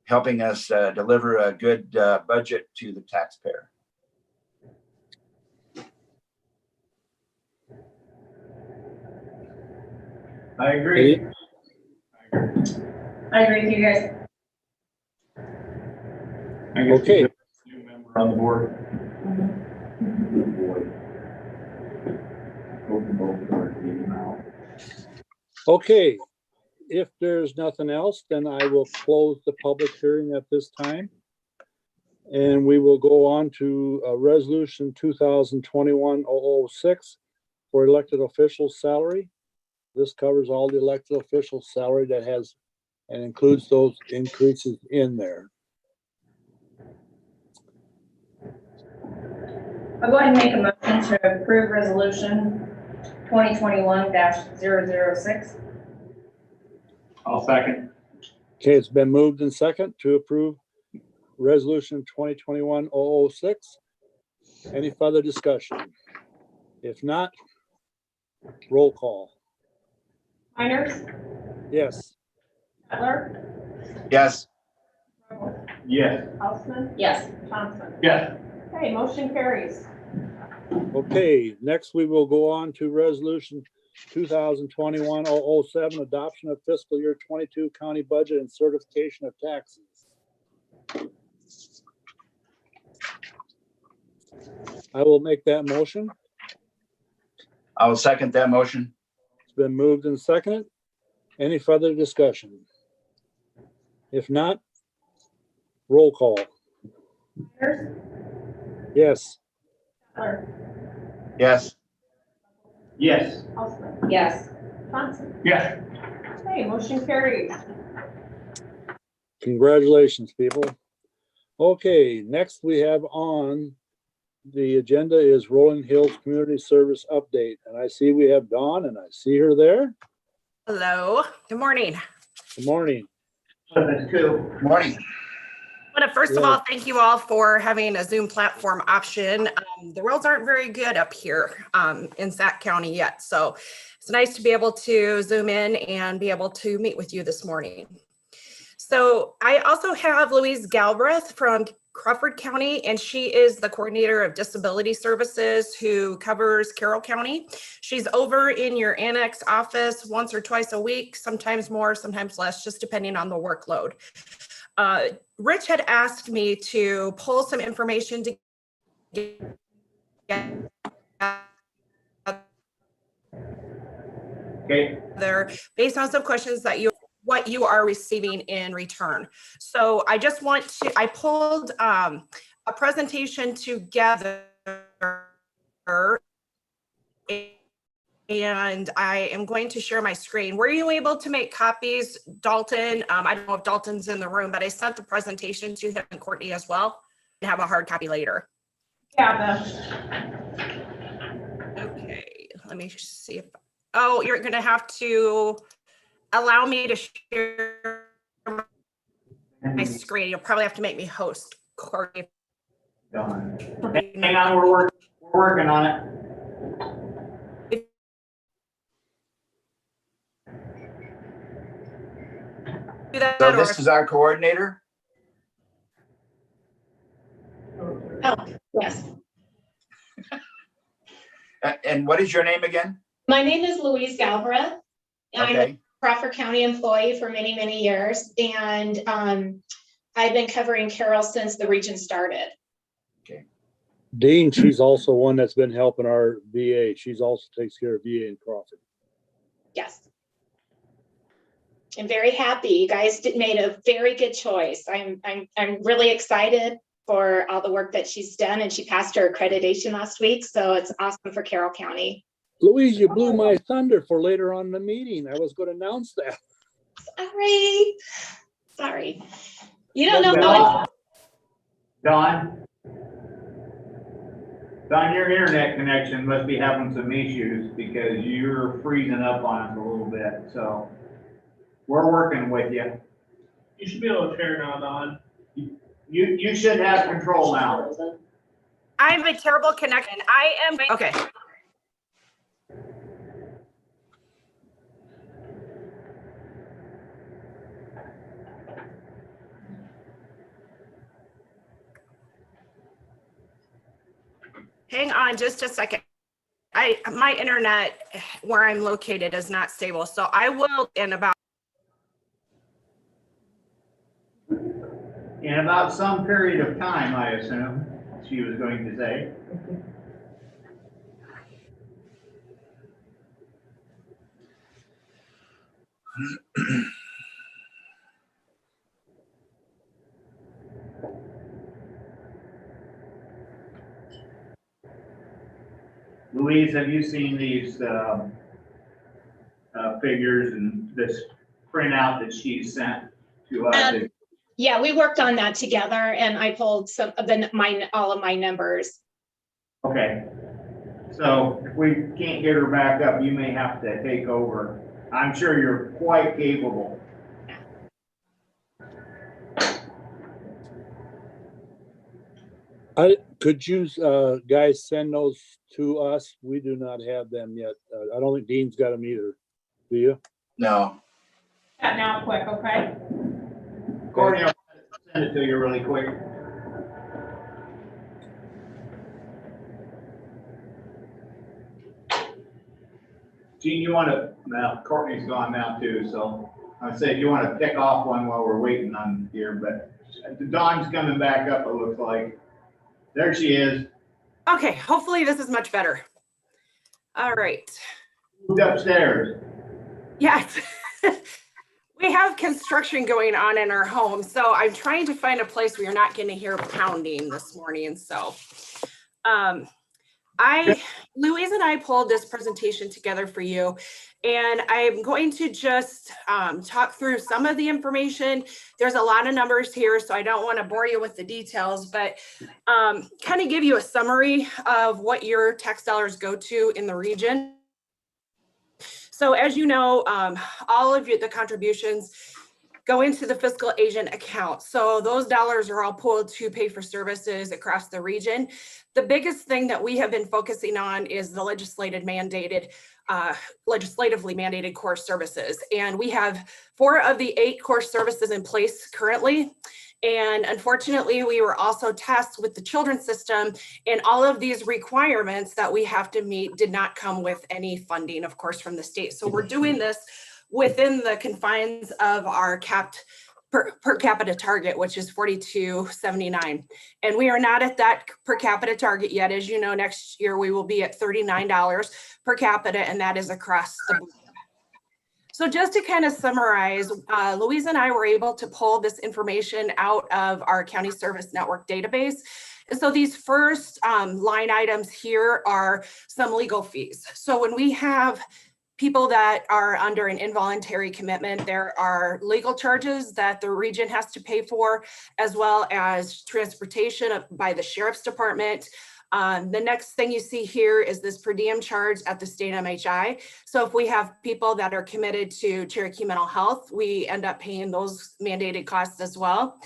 Speaker 5: helping us deliver a good budget to the taxpayer.
Speaker 3: I agree.
Speaker 4: I agree with you guys.
Speaker 2: Okay.
Speaker 1: New member on the board.
Speaker 2: Okay, if there's nothing else, then I will close the public hearing at this time. And we will go on to resolution 2021-006 for elected officials' salary. This covers all the elected officials' salary that has and includes those increases in there.
Speaker 4: I'll go ahead and make a motion to approve resolution 2021-006.
Speaker 3: I'll second.
Speaker 2: Okay, it's been moved and second to approve resolution 2021-006. Any further discussion? If not, roll call.
Speaker 7: Miners,
Speaker 2: Yes.
Speaker 7: Cutler,
Speaker 5: Yes.
Speaker 3: Yes.
Speaker 7: Houseman,
Speaker 4: Yes.
Speaker 7: Johnson.
Speaker 3: Yes.
Speaker 7: Okay, motion carries.
Speaker 2: Okay, next we will go on to resolution 2021-007, adoption of fiscal year 22 county budget and certification of taxes. I will make that motion.
Speaker 5: I will second that motion.
Speaker 2: It's been moved and seconded. Any further discussion? If not, roll call.
Speaker 7: Miners,
Speaker 2: Yes.
Speaker 7: Cutler,
Speaker 5: Yes.
Speaker 3: Yes.
Speaker 7: Houseman,
Speaker 4: Yes.
Speaker 7: Johnson.
Speaker 3: Yes.
Speaker 7: Okay, motion carries.
Speaker 2: Congratulations, people. Okay, next we have on the agenda is Rolling Hills Community Service Update. And I see we have Dawn and I see her there.
Speaker 9: Hello, good morning.
Speaker 2: Good morning.
Speaker 3: That's cool.
Speaker 5: Morning.
Speaker 9: I want to first of all, thank you all for having a Zoom platform option. The roads aren't very good up here in Sac County yet, so it's nice to be able to Zoom in and be able to meet with you this morning. So I also have Louise Galbraith from Crawford County, and she is the coordinator of Disability Services who covers Carroll County. She's over in your annex office once or twice a week, sometimes more, sometimes less, just depending on the workload. Rich had asked me to pull some information together based on some questions that what you are receiving in return. So I just want to, I pulled a presentation together and I am going to share my screen. Were you able to make copies, Dalton? I don't know if Dalton's in the room, but I sent the presentation to him and Courtney as well, and have a hard copy later.
Speaker 7: Yeah,
Speaker 9: Okay, let me see if, oh, you're gonna have to allow me to share my screen. You'll probably have to make me host, Courtney.
Speaker 3: Done. Hang on, we're working on it.
Speaker 9: Do that,
Speaker 5: So
Speaker 9: or
Speaker 5: this is our coordinator?
Speaker 10: Oh, yes.
Speaker 5: And what is your name again?
Speaker 10: My name is Louise Galbraith. I'm a
Speaker 5: Okay,
Speaker 10: Crawford County employee for many, many years. And I've been covering Carroll since the region started.
Speaker 2: Dean, she's also one that's been helping our VA. She's also takes care of VA in Crawford.
Speaker 10: Yes. I'm very happy. You guys made a very good choice. I'm really excited for all the work that she's done, and she passed her accreditation last week. So it's awesome for Carroll County.
Speaker 2: Louise, you blew my thunder for later on in the meeting. I was going to announce that.
Speaker 10: Sorry. You don't know how
Speaker 3: Don, your internet connection must be having some issues because you're freezing up on us a little bit, so we're working with you.
Speaker 8: You should be able to share now, Don.
Speaker 3: You should have control now.
Speaker 9: I have a terrible connection. I am, okay. Hang on just a second. My internet where I'm located is not stable, so I will in about
Speaker 3: some period of time, I assume, she was going to say. Louise, have you seen these figures and this printout that she sent to us?
Speaker 10: Yeah, we worked on that together, and I pulled some of all of my numbers.
Speaker 3: Okay, so if we can't get her back up, you may have to take over. I'm sure you're quite capable.
Speaker 2: Could you guys send those to us? We do not have them yet. I don't think Dean's got them either. Do you?
Speaker 5: no.
Speaker 7: that now quick, okay?
Speaker 3: Courtney, I'll send it to you really quick. Gene, you want to, now Courtney's gone now too, so I said you want to pick off one while we're waiting on here, but Dawn's coming back up, it looks like. There she is.
Speaker 9: okay. Hopefully this is much better. All right.
Speaker 3: Moved upstairs.
Speaker 9: Yes. We have construction going on in our home, so I'm trying to find a place where you're not going to hear pounding this morning. So Louise and I pulled this presentation together for you, and I'm going to just talk through some of the information. There's a lot of numbers here, so I don't want to bore you with the details, but kind of give you a summary of what your tax dollars go to in the region. So as you know, all of the contributions go into the fiscal agent account. So those dollars are all pulled to pay for services across the region. The biggest thing that we have been focusing on is the legislatively mandated core services. And we have 4 of the 8 core services in place currently. And unfortunately, we were also tasked with the children's system, and all of these requirements that we have to meet did not come with any funding, of course, from the state. So we're doing this within the confines of our capped per capita target, which is $42.79. And we are not at that per capita target yet. As you know, next year we will be at $39 per capita, and that is across the board. So just to kind of summarize, Louise and I were able to pull this information out of our county service network database. And so these first line items here are some legal fees. So when we have people that are under an involuntary commitment, there are legal charges that the region has to pay for, as well as transportation by the sheriff's department. The next thing you see here is this per diem charge at the state MHI. So if we have people that are committed to Cherokee Mental Health, we end up paying those mandated costs as well.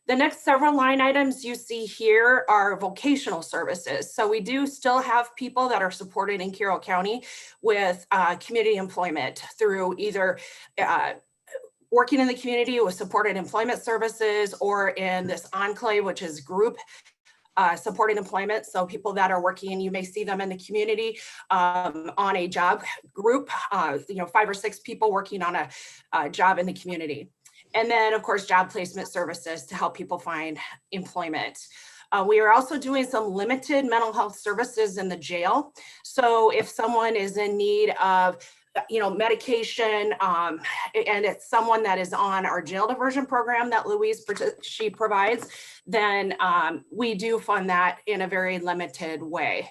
Speaker 9: The next several line items you see here are vocational services. So we do still have people that are supported in Carroll County with community employment through either working in the community with supported employment services, or in this enclave, which is group supported employment. So people that are working, you may see them in the community on a job group, 5 or 6 people working on a job in the community. And then, of course, job placement services to help people find employment. We are also doing some limited mental health services in the jail. So if someone is in need of medication, and it's someone that is on our jail diversion program that Louise provides, then we do fund that in a very limited way.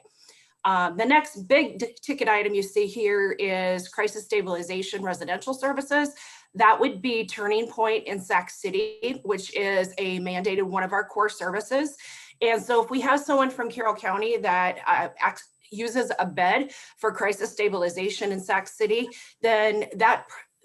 Speaker 9: The next big ticket item you see here is crisis stabilization residential services. That would be Turning Point in Sac City, which is a mandated one of our core services. And so if we have someone from Carroll County that uses a bed for crisis stabilization in Sac City, then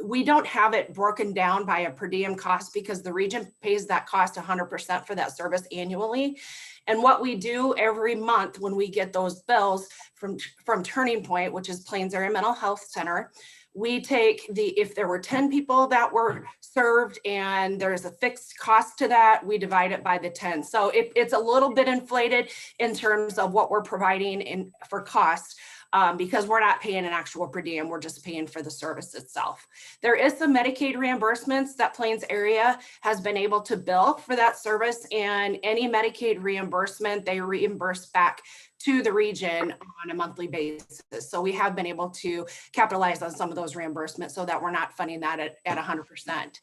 Speaker 9: we don't have it broken down by a per diem cost, because the region pays that cost 100% for that service annually. And what we do every month when we get those bills from Turning Point, which is Plains Area Mental Health Center, we take if there were 10 people that were served and there's a fixed cost to that, we divide it by the 10. So it's a little bit inflated in terms of what we're providing for cost, because we're not paying an actual per diem, we're just paying for the service itself. There is some Medicaid reimbursements that Plains area has been able to bill for that service, and any Medicaid reimbursement, they reimburse back to the region on a monthly basis. So we have been able to capitalize on some of those reimbursements so that we're not funding that at 100%.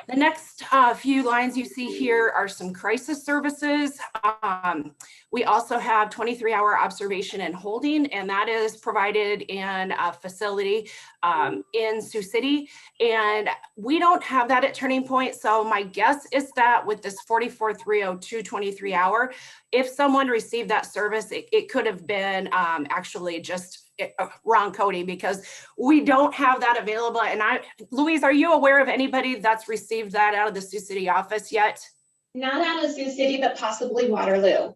Speaker 9: The next few lines you see here are some crisis services. We also have 23-hour observation and holding, and that is provided in a facility in Sioux City. And we don't have that at Turning Point. So my guess is that with this 44,302 23-hour, if someone received that service, it could have been actually just wrong coding, because we don't have that available. And Louise, are you aware of anybody that's received that out of the Sioux City office yet?
Speaker 10: Not out of Sioux City, but possibly Waterloo.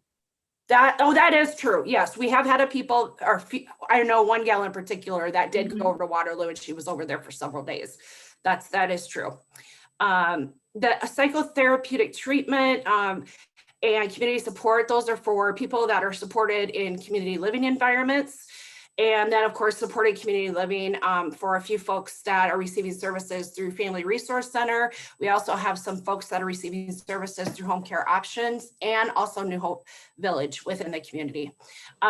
Speaker 9: That is true. Yes, we have had I know one gal in particular that did go over to Waterloo, and she was over there for several days. That is true. The psychotherapeutic treatment and community support, those are for people that are supported in community living environments. And then, of course, supported community living for a few folks that are receiving services through Family Resource Center. We also have some folks that are receiving services through Home Care Options and also New Hope Village within the community.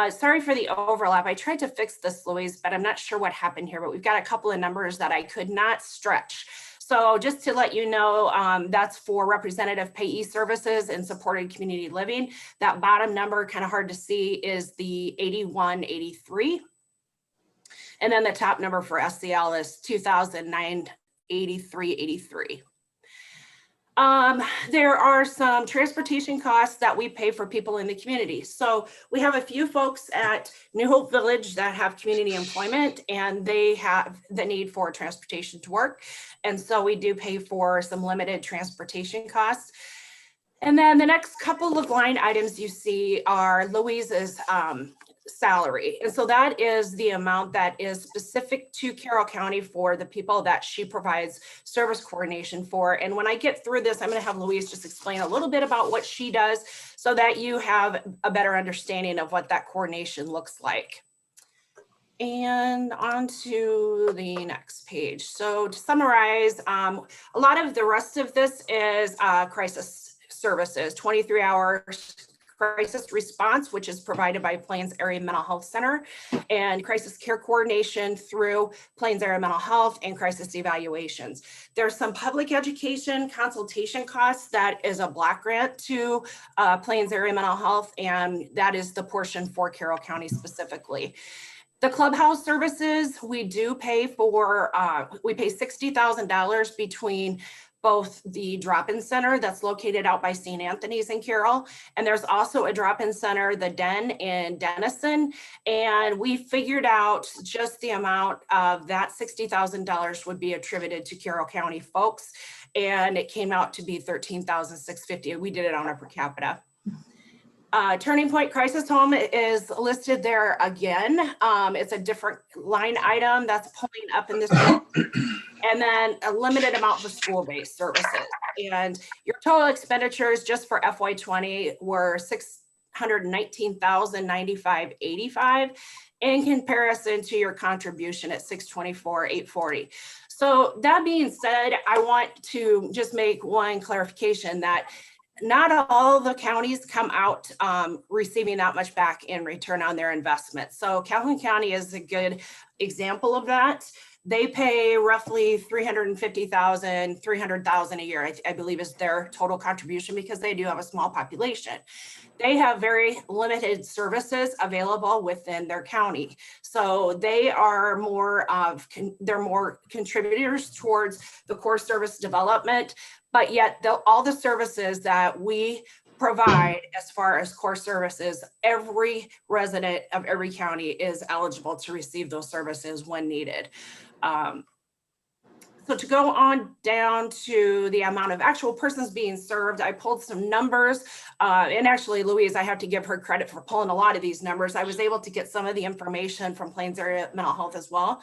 Speaker 9: Sorry for the overlap. I tried to fix this, Louise, but I'm not sure what happened here, but we've got a couple of numbers that I could not stretch. So just to let you know, that's for representative payee services and supported community living. That bottom number, kind of hard to see, is the 8183. And then the top number for SCL is 2009 8383. There are some transportation costs that we pay for people in the community. So we have a few folks at New Hope Village that have community employment, and they have the need for transportation to work. And so we do pay for some limited transportation costs. And then the next couple of line items you see are Louise's salary. And so that is the amount that is specific to Carroll County for the people that she provides service coordination for. And when I get through this, I'm going to have Louise just explain a little bit about what she does so that you have a better understanding of what that coordination looks like. And on to the next page. So to summarize, a lot of the rest of this is crisis services, 23-hour crisis response, which is provided by Plains Area Mental Health Center, and crisis care coordination through Plains Area Mental Health, and crisis evaluations. There's some public education consultation costs that is a block grant to Plains Area Mental Health, and that is the portion for Carroll County specifically. The clubhouse services, we do pay for, we pay $60,000 between both the drop-in center that's located out by St. Anthony's in Carroll, and there's also a drop-in center, the Den in Denison, and we figured out just the amount of that $60,000 would be attributed to Carroll County folks, and it came out to be $13,650. We did it on a per capita. Turning Point Crisis Home is listed there again. It's a different line item that's pulling up in this. And then a limited amount for school-based services. And your total expenditures just for FY20 were $619,095.85 in comparison to your contribution at $624,840. So that being said, I want to just make one clarification that not all the counties come out receiving that much back in return on their investment. So Calhoun County is a good example of that. They pay roughly $350,000, $300,000 a year, I believe is their total contribution, because they do have a small population. They have very limited services available within their county. So they are more of, they're more contributors towards the core service development, but yet all the services that we provide as far as core services, every resident of every county is eligible to receive those services when needed. So to go on down to the amount of actual persons being served, I pulled some numbers, and actually Louise, I have to give her credit for pulling a lot of these numbers. I was able to get some of the information from Plains Area Mental Health as well.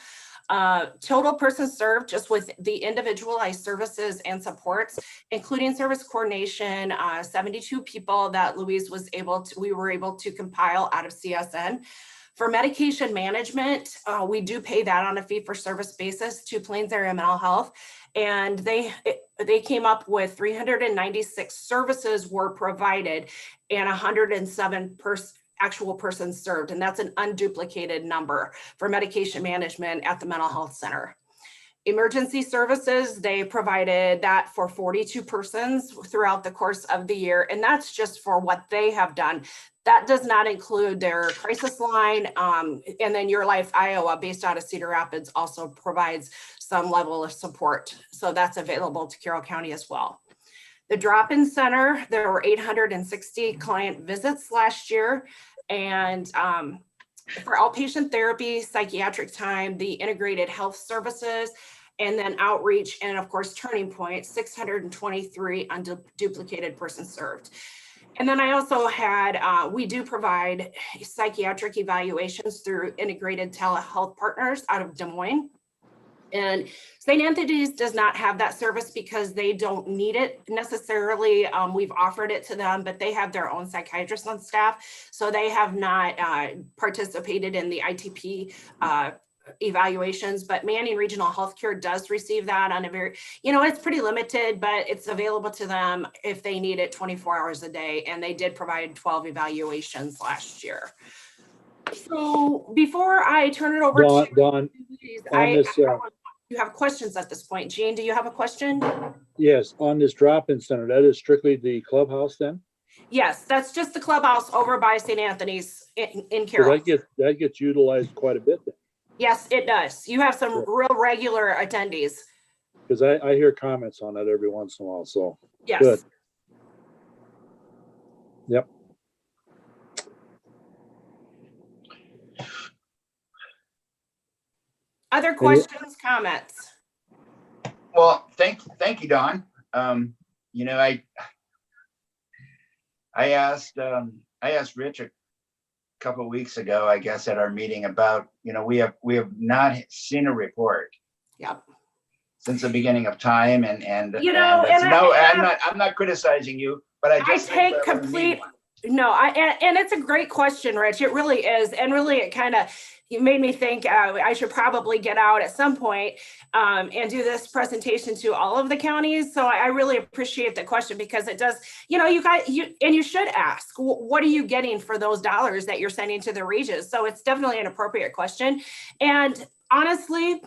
Speaker 9: Total persons served just with the individualized services and supports, including service coordination, 72 people that Louise was able to, we were able to compile out of CSN. For medication management, we do pay that on a fee-for-service basis to Plains Area Mental Health, and they came up with 396 services were provided and 107 actual persons served, and that's an unduplicated number for medication management at the mental health center. Emergency services, they provided that for 42 persons throughout the course of the year, and that's just for what they have done. That does not include their crisis line, and then Your Life Iowa, based out of Cedar Rapids, also provides some level of support. So that's available to Carroll County as well. The drop-in center, there were 860 client visits last year, and for outpatient therapy, psychiatric time, the integrated health services, and then outreach, and of course, Turning Point, 623 unduplicated persons served. And then I also had, we do provide psychiatric evaluations through integrated telehealth partners out of Des Moines. And St. Anthony's does not have that service because they don't need it necessarily. We've offered it to them, but they have their own psychiatrists on staff. So they have not participated in the ITP evaluations, but Manning Regional Healthcare does receive that on a very, it's pretty limited, but it's available to them if they need it 24 hours a day. And they did provide 12 evaluations last year. So before I turn it over to
Speaker 2: Dawn,
Speaker 9: you have questions at this point. Jean, do you have a question?
Speaker 2: Yes, on this drop-in center, that is strictly the clubhouse then?
Speaker 9: Yes, that's just the clubhouse over by St. Anthony's in Carroll.
Speaker 2: So that gets utilized quite a bit then.
Speaker 9: Yes, it does. You have some real regular attendees.
Speaker 2: Because I hear comments on that every once in a while, so.
Speaker 9: Yes.
Speaker 2: Good. Yep.
Speaker 9: Other questions, comments?
Speaker 5: Well, thank you, Don. You know, I asked Rich a couple of weeks ago, I guess, at our meeting about, you know, we have not seen a report.
Speaker 9: Yep.
Speaker 5: Since the beginning of time, and
Speaker 9: You know,
Speaker 5: I'm not criticizing you, but I just
Speaker 9: take complete. No, and it's a great question, Rich. It really is, and really, it kind of made me think I should probably get out at some point and do this presentation to all of the counties. So I really appreciate the question, because it does, you know, you should ask, what are you getting for those dollars that you're sending to the regions? So it's definitely an appropriate question, and honestly,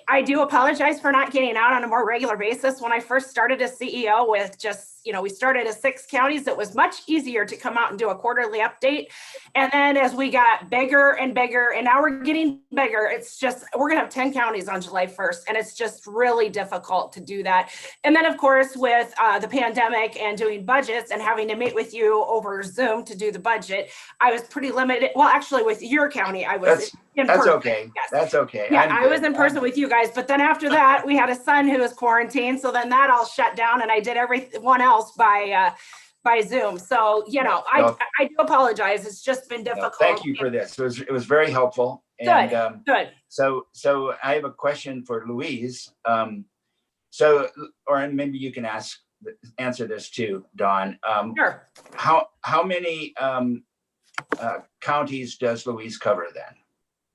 Speaker 9: I do apologize for not getting out on a more regular basis. When I first started as CEO with just, you know, we started as 6 counties, it was much easier to come out and do a quarterly update. And then as we got bigger and bigger, and now we're getting bigger, it's just, we're gonna have 10 counties on July 1st. And it's just really difficult to do that. And then of course, with the pandemic and doing budgets and having to meet with you over Zoom to do the budget, I was pretty limited. Well, actually with your county, I was
Speaker 5: That's okay.
Speaker 9: Yes.
Speaker 5: That's okay.
Speaker 9: Yeah, I was in person with you guys, but then after that, we had a son who was quarantined. So then that all shut down, and I did everyone else by Zoom. So, you know, I do apologize. It's just been difficult.
Speaker 5: Thank you for this. It was very helpful. And
Speaker 9: Good.
Speaker 5: So I have a question for Louise. Or maybe you can answer this too, Dawn.
Speaker 9: Sure.
Speaker 5: How many counties does Louise cover then?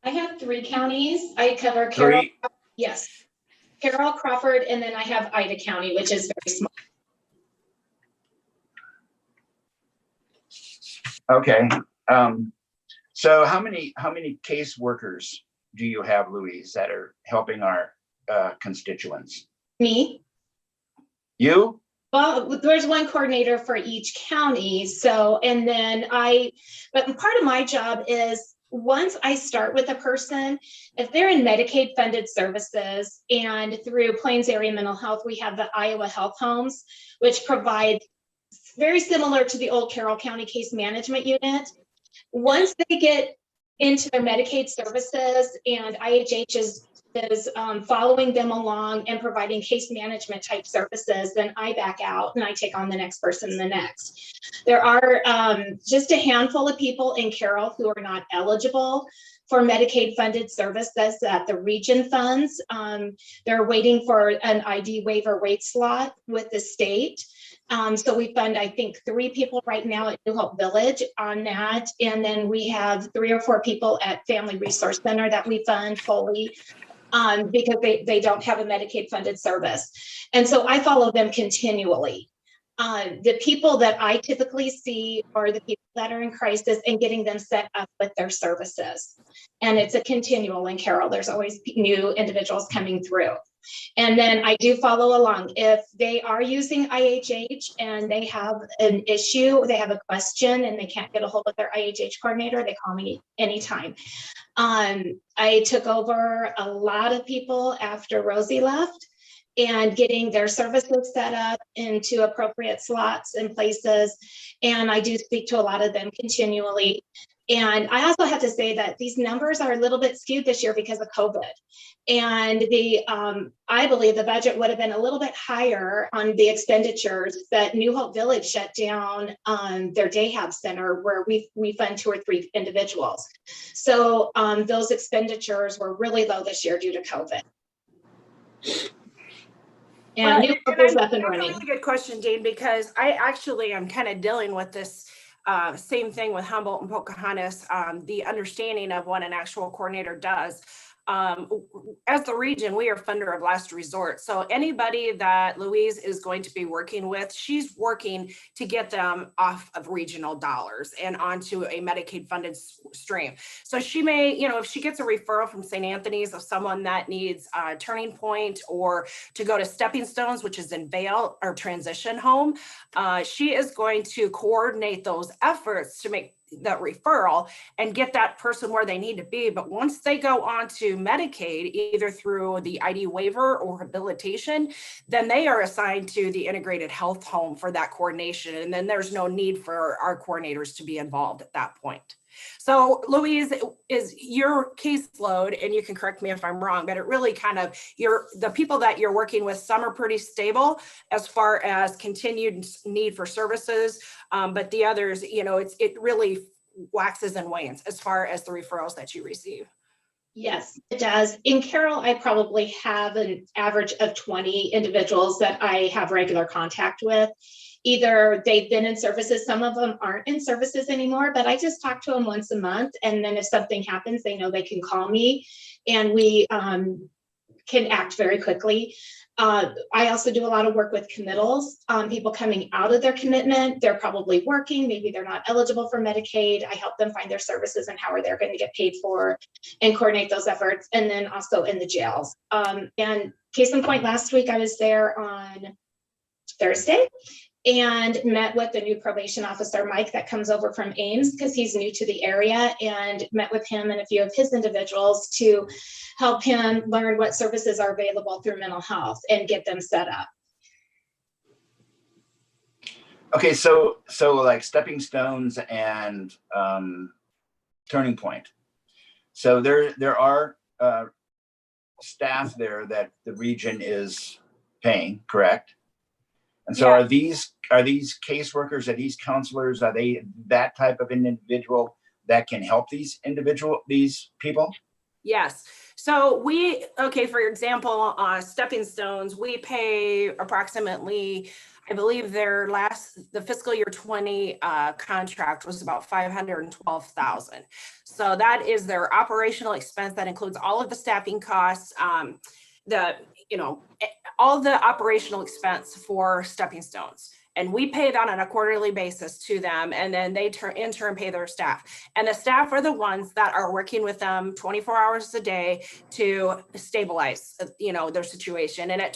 Speaker 10: I have 3 counties. I cover Carroll. Yes. Carroll, Crawford, and then I have Ida County, which is very small.
Speaker 5: Okay. So how many case workers do you have, Louise, that are helping our constituents?
Speaker 10: Me.
Speaker 5: You?
Speaker 10: Well, there's one coordinator for each county. So, and then but part of my job is, once I start with a person, if they're in Medicaid funded services, and through Plains Area Mental Health, we have the Iowa Health Homes, which provide very similar to the old Carroll County Case Management Unit. Once they get into their Medicaid services and IHH is following them along and providing case management type services, then I back out and I take on the next person the next. There are just a handful of people in Carroll who are not eligible for Medicaid funded services that the region funds. They're waiting for an ID waiver wait slot with the state. So we fund, I think, 3 people right now at New Hope Village on that. And then we have 3 or 4 people at Family Resource Center that we fund fully because they don't have a Medicaid funded service. And so I follow them continually. The people that I typically see are the people that are in crisis and getting them set up with their services. And it's a continual in Carroll. There's always new individuals coming through. And then I do follow along. If they are using IHH and they have an issue, they have a question and they can't get a hold of their IHH coordinator, they call me anytime. I took over a lot of people after Rosie left, and getting their services set up into appropriate slots and places. And I do speak to a lot of them continually. And I also have to say that these numbers are a little bit skewed this year because of COVID. And I believe the budget would have been a little bit higher on the expenditures, that New Hope Village shut down their day hab center where we fund 2 or 3 individuals. So those expenditures were really low this year due to COVID. And New Hope is up and running.
Speaker 9: That's a really good question, Dean, because I actually am kind of dealing with this same thing with Humboldt and Pocahontas, the understanding of what an actual coordinator does. As the region, we are funder of last resort. So anybody that Louise is going to be working with, she's working to get them off of regional dollars and onto a Medicaid funded stream. So she may, you know, if she gets a referral from St. Anthony's of someone that needs a Turning Point or to go to Stepping Stones, which is in Vail, or transition home, she is going to coordinate those efforts to make referral and get that person where they need to be. But once they go on to Medicaid, either through the ID waiver or rehabilitation, then they are assigned to the integrated health home for that coordination. And then there's no need for our coordinators to be involved at that point. So Louise, is your caseload, and you can correct me if I'm wrong, but it really kind of, the people that you're working with, some are pretty stable as far as continued need for services, but the others, you know, it really waxes and wanes as far as the referrals that you receive.
Speaker 10: Yes, it does. In Carroll, I probably have an average of 20 individuals that I have regular contact with. Either they've been in services, some of them aren't in services anymore, but I just talk to them once a month. And then if something happens, they know they can call me and we can act very quickly. I also do a lot of work with committals, people coming out of their commitment. They're probably working, maybe they're not eligible for Medicaid. I help them find their services and how are they going to get paid for and coordinate those efforts. And then also in the jails. And case in point, last week I was there on Thursday and met with the new probation officer, Mike, that comes over from Ames because he's new to the area, and met with him and a few of his individuals to help him learn what services are available through mental health and get them set up.
Speaker 5: Okay, so like stepping stones and turning point. So there are staff there that the region is paying, correct? And so
Speaker 9: Yeah.
Speaker 5: are these caseworkers, are these counselors, are they that type of an individual that can help these people?
Speaker 9: Yes. So okay, for example, stepping stones, we pay approximately, I believe the fiscal year 20 contract was about $512,000. So that is their operational expense. That includes all of the staffing costs, all the operational expense for stepping stones. And we pay that on a quarterly basis to them, and then they in turn pay their staff. And the staff are the ones that are working with them 24 hours a day to stabilize, their situation. And at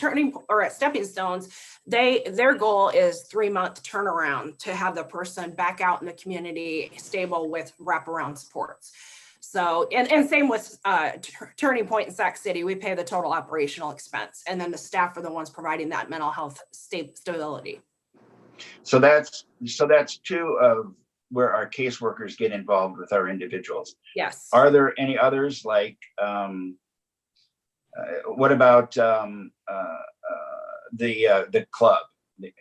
Speaker 9: stepping stones, their goal is 3-month turnaround to have the person back out in the community stable with wraparound supports. So, and same with Turning Point in Sac City, we pay the total operational expense, and then the staff are the ones providing that mental health stability.
Speaker 5: So that's two of where our caseworkers get involved with our individuals.
Speaker 9: Yes.
Speaker 5: Are there any others like, what about the club,
Speaker 9: the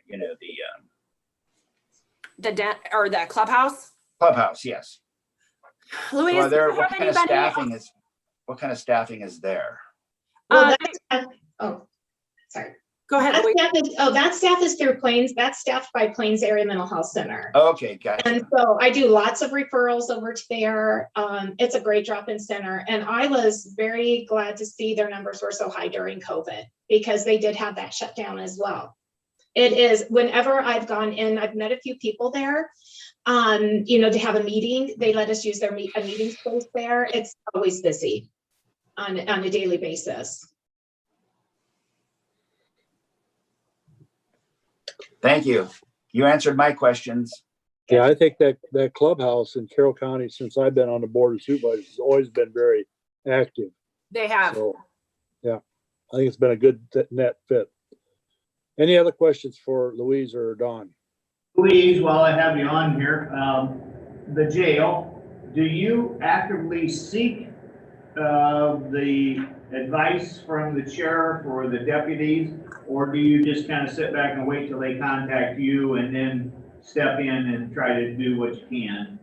Speaker 9: clubhouse?
Speaker 5: Clubhouse, yes.
Speaker 9: Louise,
Speaker 5: So what kind of staffing is there?
Speaker 10: Well, sorry.
Speaker 9: Go ahead.
Speaker 10: That staff is through Plains. That's staffed by Plains Area Mental Health Center.
Speaker 5: Okay, gotcha.
Speaker 10: And so I do lots of referrals over to there. It's a great drop-in center. And I was very glad to see their numbers were so high during COVID because they did have that shut down as well. It is, whenever I've gone in, I've met a few people there, to have a meeting. They let us use a meeting space there. It's always busy on a daily basis.
Speaker 5: Thank you. You answered my questions.
Speaker 2: Yeah, I think that clubhouse in Carroll County, since I've been on the board of supervisors, has always been very active.
Speaker 9: They have.
Speaker 2: So, yeah, I think it's been a good net fit. Any other questions for Louise or Dawn?
Speaker 3: Louise, while I have you on here, the jail, do you actively seek the advice from the sheriff or the deputies, or do you just kind of sit back and wait till they contact you and then step in and try to do what you can?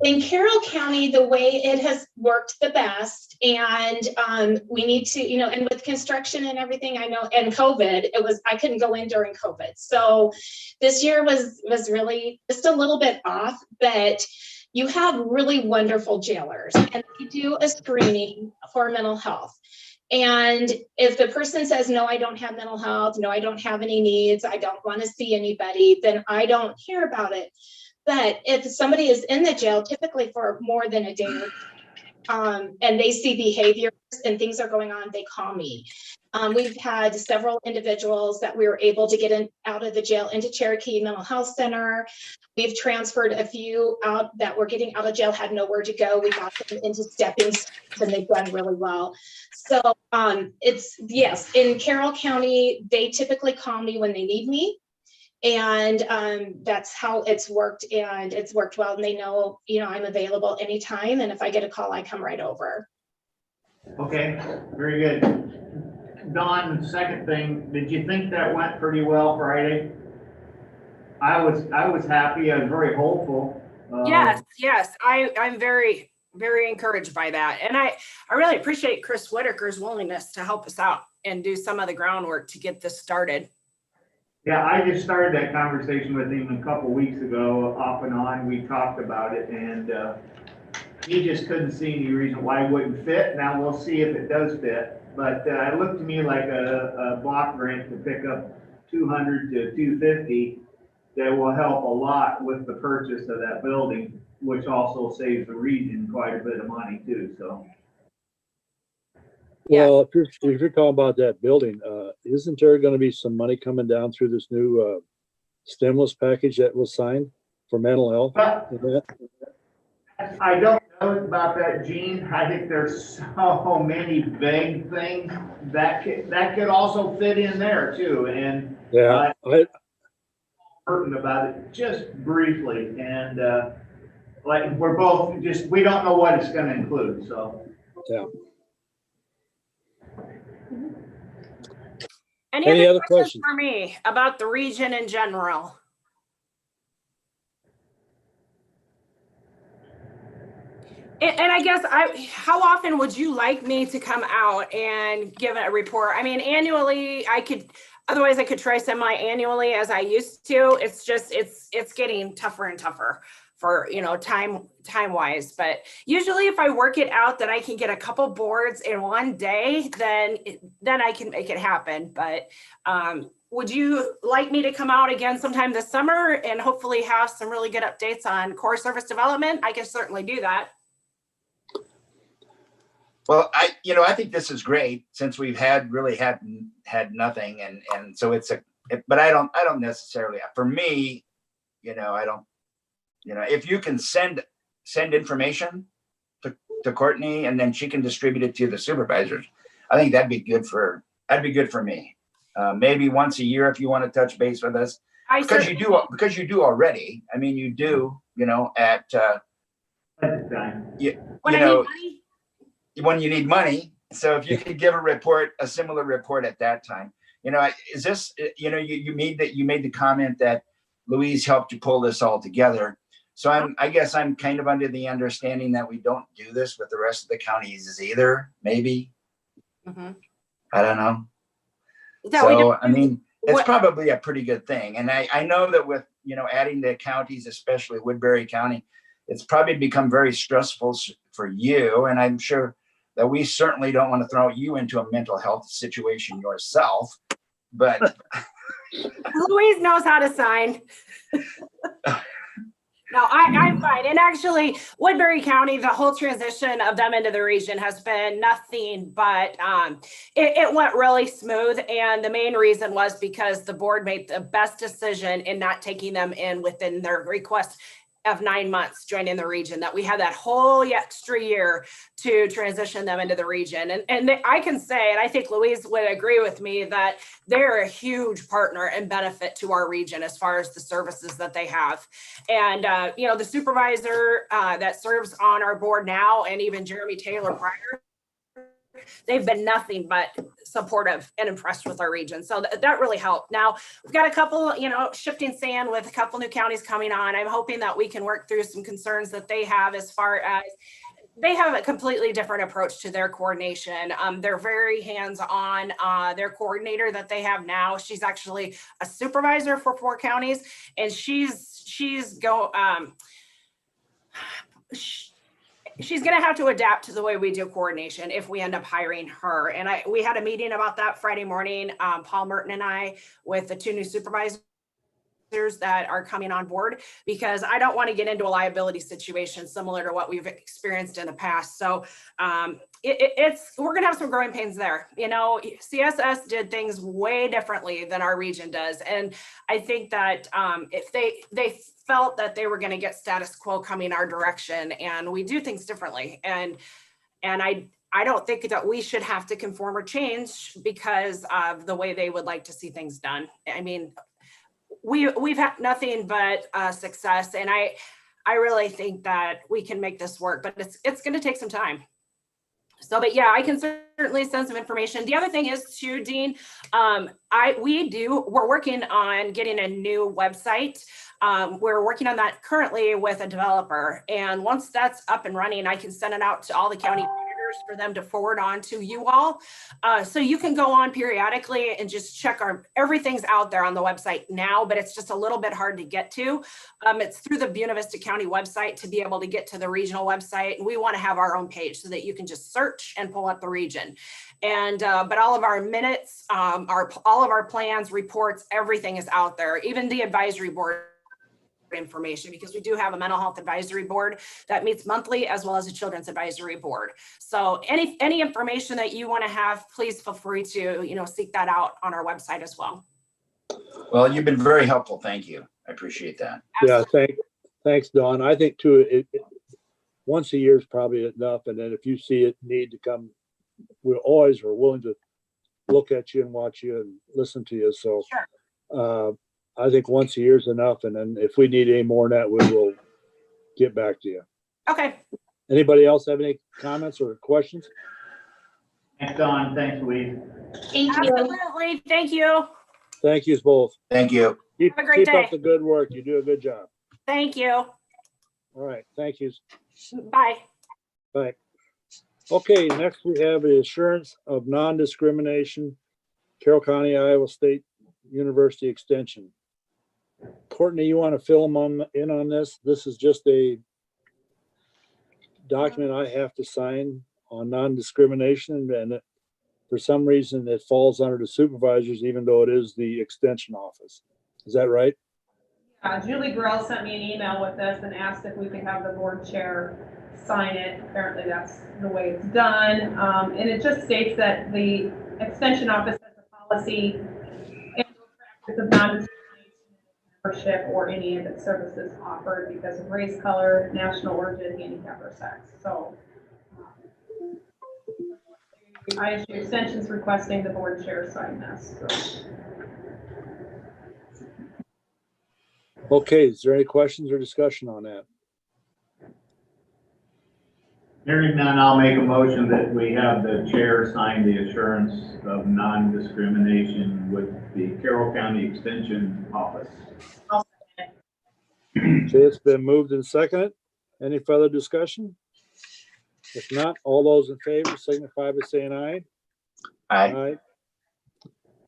Speaker 10: In Carroll County, the way it has worked the best, and we need to, and with construction and everything, I know, and COVID, I couldn't go in during COVID. So this year was really just a little bit off, but you have really wonderful jailers, and they do a screening for mental health. And if the person says, no, I don't have mental health, no, I don't have any needs, I don't want to see anybody, then I don't hear about it. But if somebody is in the jail, typically for more than a day, and they see behaviors and things are going on, they call me. We've had several individuals that we were able to get out of the jail into Cherokee Mental Health Center. We've transferred a few out that were getting out of jail, had nowhere to go. We got them into stepping stones and they've done really well. So yes, in Carroll County, they typically call me when they need me. And that's how it's worked, and it's worked well. And they know, I'm available anytime. And if I get a call, I come right over.
Speaker 3: Okay, very good. Don, second thing, did you think that went pretty well Friday? I was happy. I was very hopeful.
Speaker 9: Yes. I'm very, very encouraged by that. And I really appreciate Chris Whitaker's willingness to help us out and do some of the groundwork to get this started.
Speaker 3: Yeah, I just started that conversation with him a couple weeks ago, off and on. We talked about it, and he just couldn't see any reason why it wouldn't fit. Now we'll see if it does fit. But it looked to me like a block grant to pick up 200 to 250 that will help a lot with the purchase of that building, which also saves the region quite a bit of money too. So.
Speaker 2: Well, if you're talking about that building, isn't there going to be some money coming down through this new stimulus package that was signed for mental health?
Speaker 3: I don't know about that, Gene. I think there's so many vague things that could also fit in there too. And
Speaker 2: yeah,
Speaker 3: certain about it just briefly, and like we're both we don't know what it's going to include. So
Speaker 2: yeah.
Speaker 9: Any other questions for me about the region in general? And I guess how often would you like me to come out and give a report? I mean, annually otherwise I could try semi-annually as I used to. It's just, it's getting tougher and tougher for, time wise. But usually if I work it out that I can get a couple boards in one day, then I can make it happen. But would you like me to come out again sometime this summer and hopefully have some really good updates on core service development? I can certainly do that.
Speaker 5: Well, I think this is great since we've had nothing, and so but I don't necessarily, for me, I don't, if you can send information to Courtney and then she can distribute it to the supervisors, I think that'd be good for me. Maybe once a year if you want to touch base with us, because you do already. I mean, you do, at when you need money. So if you could give a similar report at that time, is this, you made the comment that Louise helped you pull this all together. So I guess I'm kind of under the understanding that we don't do this with the rest of the counties either, maybe. Mm-hmm. I don't know. So, I mean, it's probably a pretty good thing. And I know that with, adding the counties, especially Woodbury County, it's probably become very stressful for you. And I'm sure that we certainly don't want to throw you into a mental health situation yourself, but.
Speaker 9: Louise knows how to sign. No, I'm fine. And actually, Woodbury County, the whole transition of them into the region has been nothing but, it went really smooth. And the main reason was because the board made the best decision in not taking them in within their request of 9 months joining the region, that we had that whole extra year to transition them into the region. And I can say, and I think Louise would agree with me, that they're a huge partner and benefit to our region as far as the services that they have. And, the supervisor that serves on our board now, and even Jeremy Taylor prior, they've been nothing but supportive and impressed with our region. So that really helped. Now we've got a couple, shifting sand with a couple new counties coming on. I'm hoping that we can work through some concerns that they have as far as they have a completely different approach to their coordination. They're very hands-on. Their coordinator that they have now, she's actually a supervisor for 4 counties, and she's going to have to adapt to the way we do coordination if we end up hiring her. And we had a meeting about that Friday morning, Paul Merton and I, with the 2 new supervisors. that are coming on board, because I don't want to get into a liability situation similar to what we've experienced in the past. So we're going to have some growing pains there. You know, CSS did things way differently than our region does. And I think that if they felt that they were going to get status quo coming our direction, and we do things differently. And I don't think that we should have to conform or change because of the way they would like to see things done. I mean, we've had nothing but success, and I really think that we can make this work, but it's going to take some time. So, but yeah, I can certainly send some information. The other thing is too, Dean, we're working on getting a new website. We're working on that currently with a developer, and once that's up and running, I can send it out to all the county for them to forward on to you all. So you can go on periodically and just check everything's out there on the website now, but it's just a little bit hard to get to. It's through the Buena Vista County website to be able to get to the regional website. We want to have our own page so that you can just search and pull up the region. And, but all of our minutes, all of our plans, reports, everything is out there, even the advisory board information, because we do have a mental health advisory board that meets monthly, as well as a children's advisory board. So any information that you want to have, please feel free to, you know, seek that out on our website as well.
Speaker 5: Well, you've been very helpful. Thank you. I appreciate that.
Speaker 2: Yeah, thanks, Dawn. I think too, once a year is probably enough. And then if you see it need to come, we always are willing to look at you and watch you and listen to you. So
Speaker 9: Sure.
Speaker 2: I think once a year is enough. And then if we need any more than that, we will get back to you.
Speaker 9: Okay.
Speaker 2: Anybody else have any comments or questions?
Speaker 3: Thanks, Don. Thanks, Louise.
Speaker 10: Thank you.
Speaker 9: Absolutely. Thank you.
Speaker 2: Thank you both.
Speaker 5: Thank you.
Speaker 9: Have a great
Speaker 2: Keep
Speaker 9: day.
Speaker 2: up the good work. You do a good job.
Speaker 9: Thank you.
Speaker 2: All right. Thank you.
Speaker 9: Bye.
Speaker 2: Bye. Okay, next we have the assurance of non-discrimination, Carroll County, Iowa State University Extension. Courtney, you want to fill them in on this? This is just a document I have to sign on non-discrimination, and for some reason it falls under the supervisors, even though it is the extension office. Is that right?
Speaker 7: Julie Grell sent me an email with this and asked if we could have the board chair sign it. Apparently that's the way it's done. And it just states that the extension office has a policy and practice of non-discrimination membership or any of its services offered because of race, color, national origin, handicap, or sex. So ISU Extension's requesting the board chair sign this. So.
Speaker 2: Okay, is there any questions or discussion on that?
Speaker 3: Hearing none, I'll make a motion that we have the chair sign the assurance of non-discrimination with the Carroll County Extension Office.
Speaker 2: Okay, it's been moved and seconded. Any further discussion? If not, all those in favor signify by saying aye.
Speaker 5: Aye.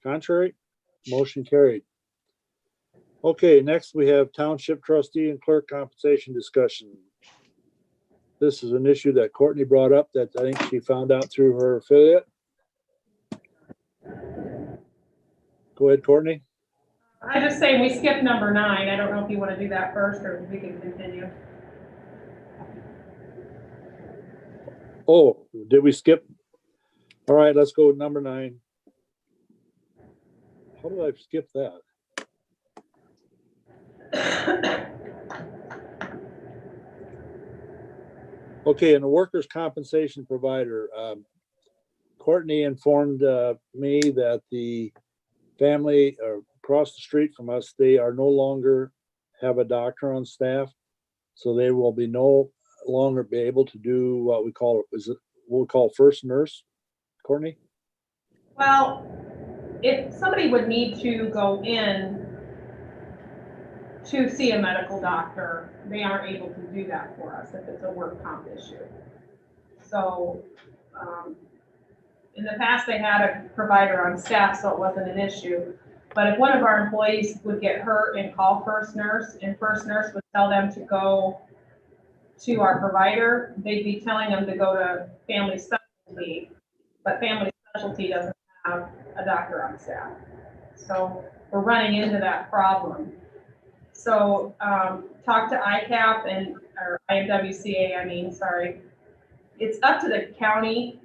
Speaker 2: Contrary, motion carried. Okay, next we have Township Trustee and Clerk compensation discussion. This is an issue that Courtney brought up that I think she found out through her affiliate. Go ahead, Courtney.
Speaker 7: I just say we skip number 9. I don't know if you want to do that first or we can continue.
Speaker 2: Oh, did we skip? All right, let's go with number 9. How did I skip that? Okay, and the workers' compensation provider, Courtney informed me that the family across the street from us, they are no longer have a doctor on staff, so they will be no longer be able to do what we call first nurse. Courtney?
Speaker 7: Well, if somebody would need to go in to see a medical doctor, they aren't able to do that for us if it's a work comp issue. So in the past, they had a provider on staff, so it wasn't an issue. But if one of our employees would get hurt and call first nurse, and first nurse would tell them to go to our provider, they'd be telling them to go to family specialty, but family specialty doesn't have a doctor on staff. So we're running into that problem. So, talk to ICAP or IMWCA, sorry. It's up to the county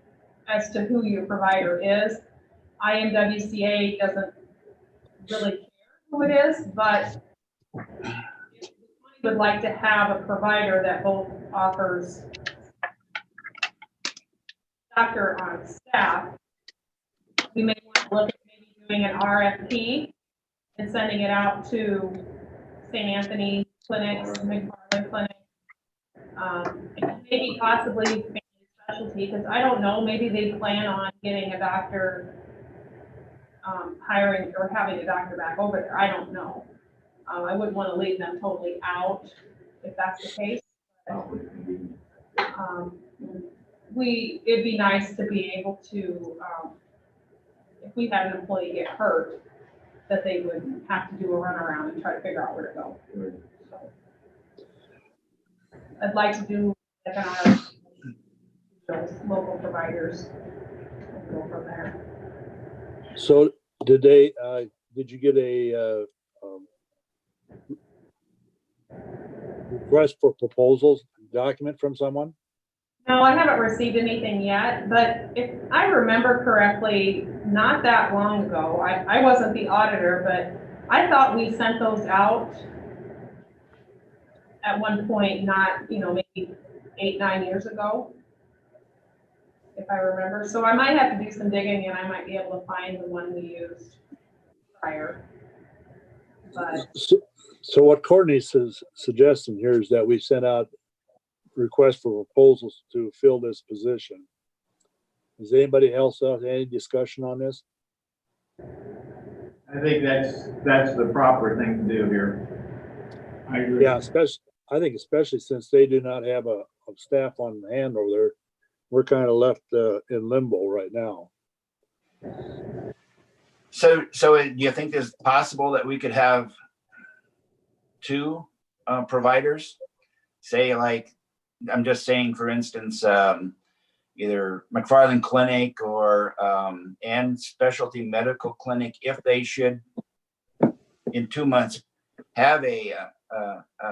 Speaker 7: as to who your provider is. IMWCA doesn't really care who it is, but would like to have a provider that both offers doctor on staff. We may want to look at maybe doing an RFP and sending it out to St. Anthony clinics, McFarland clinic, and maybe possibly family specialty, because I don't know, maybe they plan on getting a doctor, hiring or having a doctor back over there. I don't know. I wouldn't want to leave them totally out if that's the case. It'd be nice to be able to, if we had an employee get hurt, that they would have to do a runaround and try to figure out where to go. So, I'd like to do like those local providers and go from there.
Speaker 2: So did you get a request for proposals document from someone?
Speaker 7: No, I haven't received anything yet, but if I remember correctly, not that long ago, I wasn't the auditor, but I thought we sent those out at one point, not, maybe 8-9 years ago, if I remember. So I might have to do some digging and I might be able to find the one we used prior. But
Speaker 2: So what Courtney's suggesting here is that we send out requests for proposals to fill this position. Does anybody else have any discussion on this?
Speaker 3: I think that's the proper thing to do here.
Speaker 6: I agree.
Speaker 2: Yeah, I think especially since they do not have a staff on hand over there, we're kind of left in limbo right now.
Speaker 5: So do you think it's possible that we could have two providers? Say, like, I'm just saying, for instance, either McFarland Clinic or and Specialty Medical Clinic, if they should in 2 months have a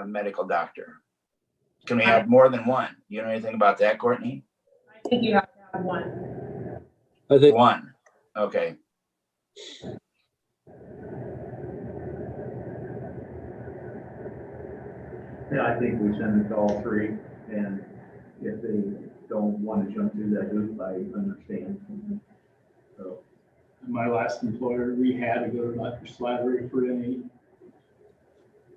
Speaker 5: medical doctor. Can we have more than one? You know anything about that, Courtney?
Speaker 7: I think you have to have one.
Speaker 2: I think
Speaker 5: One. Okay.
Speaker 3: Yeah, I think we send it to all three, and if they don't want to jump through that hoop, I understand. So,
Speaker 1: My last employer, we had to go to Dr. Slattery for any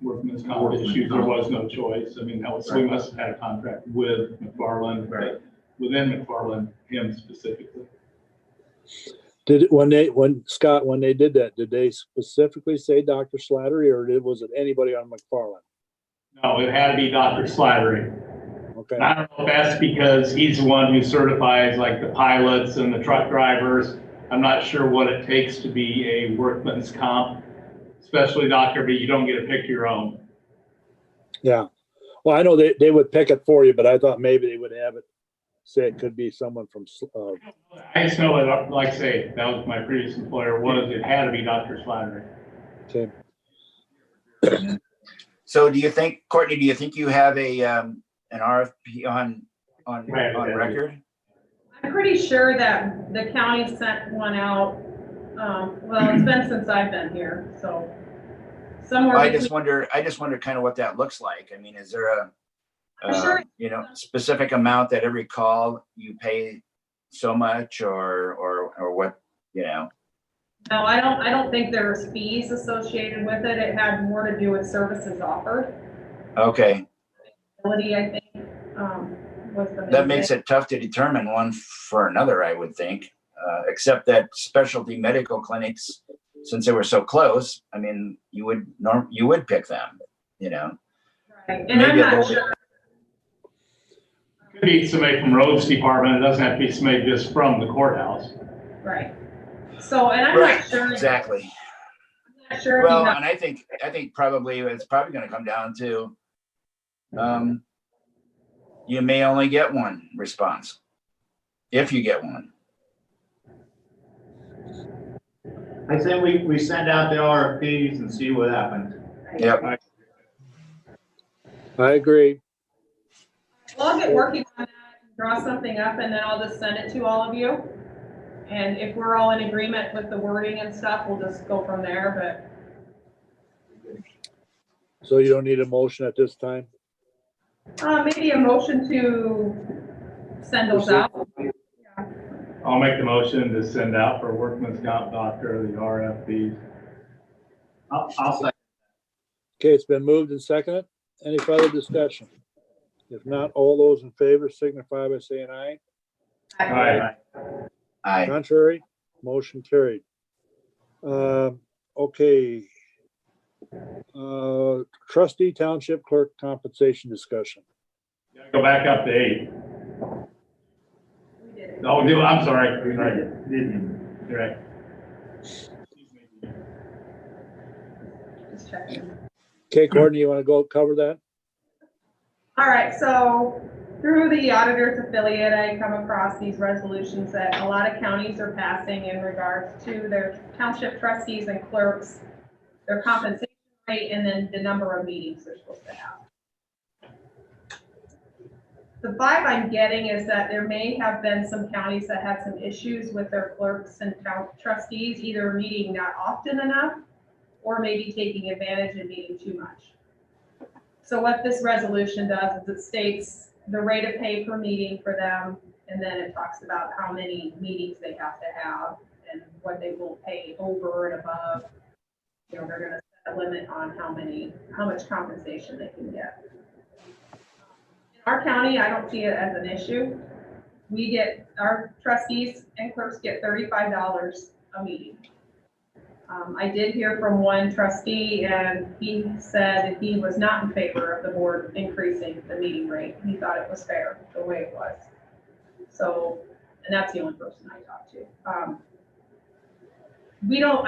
Speaker 1: workman's comp issues. There was no choice. I mean, we must have had a contract with McFarland, but within McFarland, him specifically.
Speaker 2: when they did that, did they specifically say Dr. Slattery, or was it anybody on McFarland?
Speaker 1: No, it had to be Dr. Slattery.
Speaker 2: Okay.
Speaker 1: And I don't know if that's because he's the one who certifies like the pilots and the truck drivers. I'm not sure what it takes to be a workman's comp, especially doctor, but you don't get to pick your own.
Speaker 2: Yeah. Well, I know they would pick it for you, but I thought maybe they would have it say it could be someone from.
Speaker 1: I just know that, like I say, that was my previous employer, it had to be Dr. Slattery.
Speaker 2: Okay.
Speaker 5: So do you think, Courtney, you have an RFP on record?
Speaker 7: I'm pretty sure that the county sent one out. Well, it's been since I've been here, so somewhere.
Speaker 5: I just wonder kind of what that looks like. I mean, is there
Speaker 7: Sure.
Speaker 5: Specific amount that every call you pay so much or what,
Speaker 7: No, I don't think there's fees associated with it. It had more to do with services offered.
Speaker 5: Okay.
Speaker 7: Ability, I think, was the main
Speaker 5: That makes
Speaker 7: thing.
Speaker 5: it tough to determine one for another, I would think, except that specialty medical clinics, since they were so close, I mean, you would pick them,
Speaker 7: Right. And I'm not sure.
Speaker 1: Could be somebody from roads department. It doesn't have to be somebody just from the courthouse.
Speaker 7: Right. So, and I'm
Speaker 5: Right,
Speaker 7: not sure.
Speaker 5: exactly.
Speaker 7: I'm not sure.
Speaker 5: Well, and I think probably it's probably going to come down to you may only get one response if you get one.
Speaker 3: I say we send out the RFPs and see what happens.
Speaker 5: Yep.
Speaker 2: I agree.
Speaker 7: Well, I'll get working on that, draw something up, and then I'll just send it to all of you. And if we're all in agreement with the wording and stuff, we'll just go from there,
Speaker 2: So you don't need a motion at this time?
Speaker 7: but maybe a motion to send those out.
Speaker 1: I'll make the motion to send out for workman's comp doctor, the RFP.
Speaker 3: I'll say.
Speaker 2: Okay, it's been moved and seconded. Any further discussion? If not, all those in favor signify by saying aye.
Speaker 1: Aye.
Speaker 5: Aye.
Speaker 2: Contrary, motion carried. Okay. Trustee Township Clerk compensation discussion.
Speaker 1: Go back up to 8.
Speaker 7: We did it.
Speaker 1: Oh, I'm sorry. You're right.
Speaker 7: Just checking.
Speaker 2: Okay, Courtney, you want to go cover that?
Speaker 7: All right, so through the auditor's affiliate, I come across these resolutions that a lot of counties are passing in regards to their township trustees and clerks, their compensation rate, and then the number of meetings they're supposed to have. The vibe I'm getting is that there may have been some counties that had some issues with their clerks and trustees, either meeting not often enough or maybe taking advantage and meeting too much. So what this resolution does is it states the rate of pay per meeting for them, and then it talks about how many meetings they have to have and what they will pay over and above. You know, they're gonna set a limit on how much compensation they can get. In our county, I don't see it as an issue. Our trustees and clerks get $35 a meeting. I did hear from one trustee, and he said he was not in favor of the board increasing the meeting rate. He thought it was fair the way it was. So, and that's the only person I talked to. I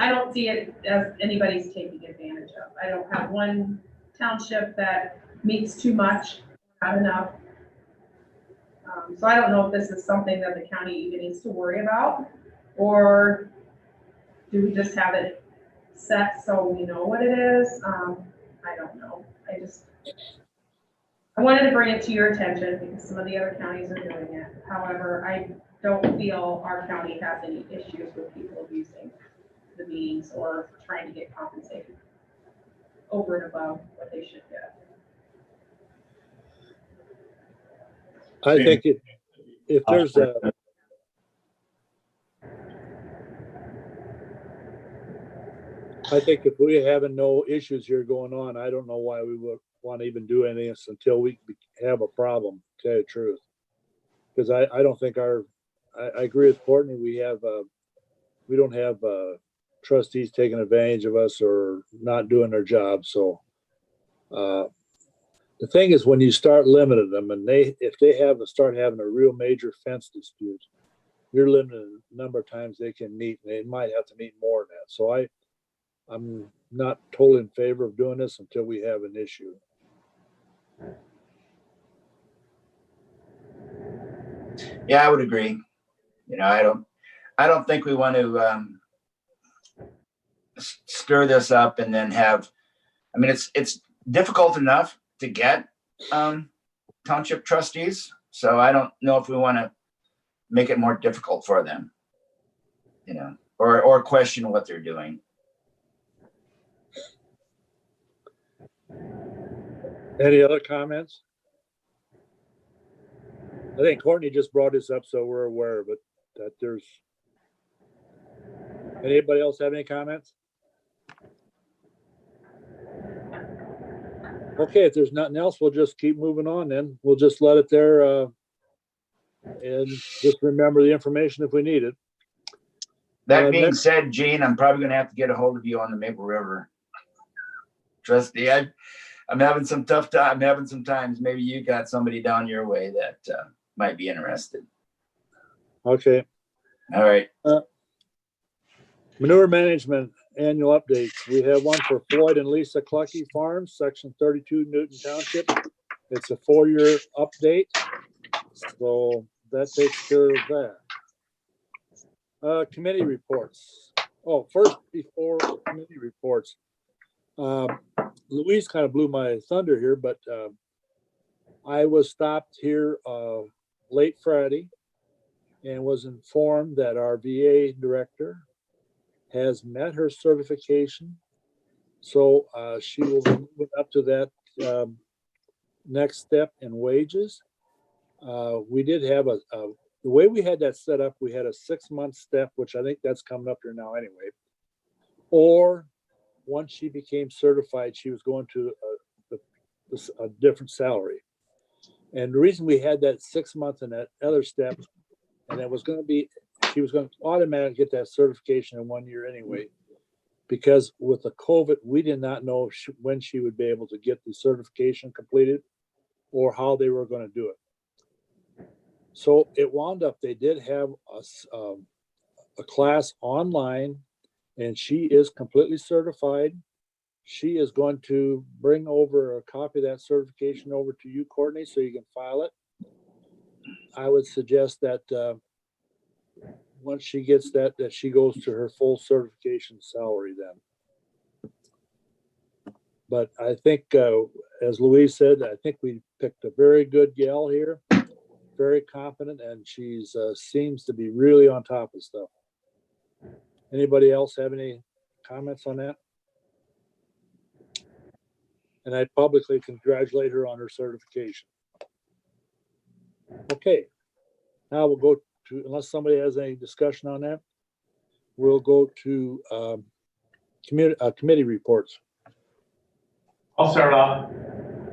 Speaker 7: don't see it as anybody's taking advantage of. I don't have one township that meets too much, not enough. So I don't know if this is something that the county even needs to worry about, or do we just have it set so we know what it is? I don't know. I wanted to bring it to your attention because some of the other counties are doing it. However, I don't feel our county has any issues with people abusing the meetings or trying to get compensated over and above what they should get.
Speaker 2: I think if there's I think if we having no issues here going on, I don't know why we would want to even do anything else until we have a problem, to tell you the truth. Because I don't think I agree with Courtney. We don't have trustees taking advantage of us or not doing their job. So the thing is, when you start limiting them, and if they start having a real major fence dispute, you're limiting the number of times they can meet, and they might have to meet more than that. So I'm not totally in favor of doing this until we have an issue.
Speaker 5: Yeah, I would agree. You know, I don't think we want to stir this up and then I mean, it's difficult enough to get township trustees. So I don't know if we want to make it more difficult for them, you know, or question what they're doing.
Speaker 2: Any other comments? I think Courtney just brought this up, so we're aware of it, that there's. Anybody else have any comments? Okay, if there's nothing else, we'll just keep moving on then. We'll just let it there and just remember the information if we need it.
Speaker 5: That being said, Gene, I'm probably going to have to get a hold of you on the Maple River. Trustee, I'm having some tough time. I'm having some times. Maybe you got somebody down your way that might be interested.
Speaker 2: Okay.
Speaker 5: All right.
Speaker 2: Manure management annual updates. We have one for Floyd and Lisa Clucky Farms, section 32, Newton Township. It's a 4-year update. So that takes care of that. Committee reports. Oh, first, before committee reports, Louise kind of blew my thunder here, but I was stopped here late Friday and was informed that our VA director has met her certification. So she will be moving up to that next step in wages. We did have the way we had that set up, we had a 6-month step, which I think that's coming up here now anyway. Or once she became certified, she was going to a different salary. And the reason we had that 6-month and that other step, and it was going to be, she was going to automatically get that certification in 1 year anyway, because with the COVID, we did not know when she would be able to get the certification completed or how they were going to do it. So it wound up, they did have a class online, and she is completely certified. She is going to bring over a copy of that certification over to you, Courtney, so you can file it. I would suggest that once she gets that she goes to her full certification salary then. But I think, as Louise said, I think we picked a very good gal here, very confident, and she's seems to be really on top of stuff. Anybody else have any comments on that? And I publicly congratulate her on her certification. Okay, now we'll go to, unless somebody has any discussion on that, we'll go to committee reports.
Speaker 6: I'll start off.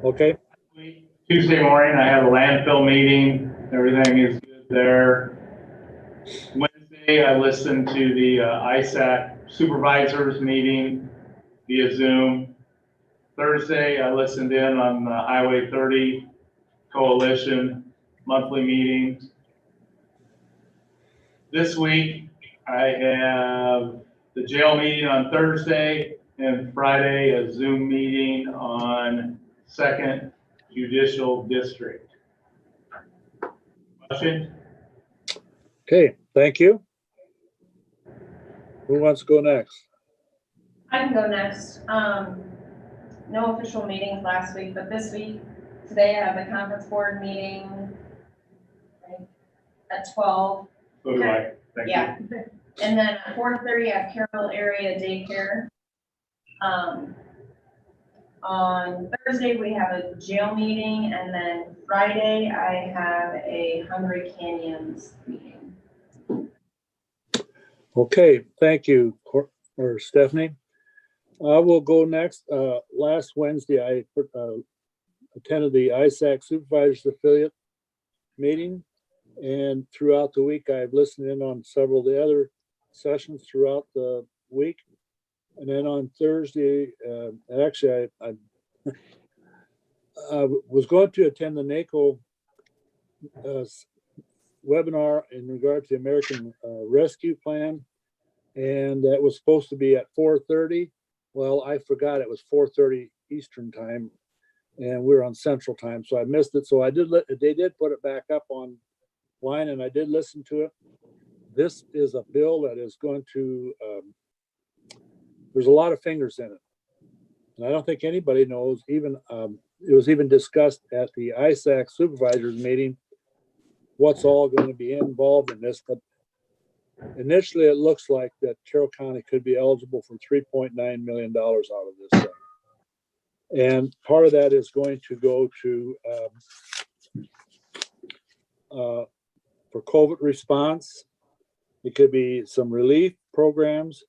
Speaker 2: Okay.
Speaker 6: Tuesday morning, I had a landfill meeting. Everything is good there. Wednesday, I listened to the ISAC Supervisors meeting via Zoom. Thursday, I listened in on the Highway 30 Coalition monthly meetings. This week, I have the jail meeting on Thursday, and Friday, a Zoom meeting on 2nd Judicial District. Question?
Speaker 2: Okay, thank you. Who wants to go next?
Speaker 4: I can go next. No official meetings last week, but this week, today I have a conference board meeting at 12.
Speaker 6: So do I. Thank
Speaker 4: Yeah.
Speaker 6: you.
Speaker 4: And then at 4:30 at Carroll Area Daycare. On Thursday, we have a jail meeting, and then Friday, I have a Hungry Canyons meeting.
Speaker 2: Okay, thank you, or Stephanie. I will go next. Last Wednesday, I attended the ISAC Supervisors Affiliate meeting, and throughout the week, I've listened in on several of the other sessions throughout the week. And then on Thursday, actually, I was going to attend the NACO webinar in regard to the American Rescue Plan, and that was supposed to be at 4:30. Well, I forgot it was 4:30 Eastern time, and we're on Central time, so I missed it. So I did. They did put it back up online, and I did listen to it. This is a bill that is going to. There's a lot of fingers in it, and I don't think anybody knows. Even it was even discussed at the ISAC supervisors meeting what's all going to be involved in this. But initially, it looks like that Carroll County could be eligible for $3.9 million out of this thing. And part of that is going to go to for COVID response. It could be some relief programs,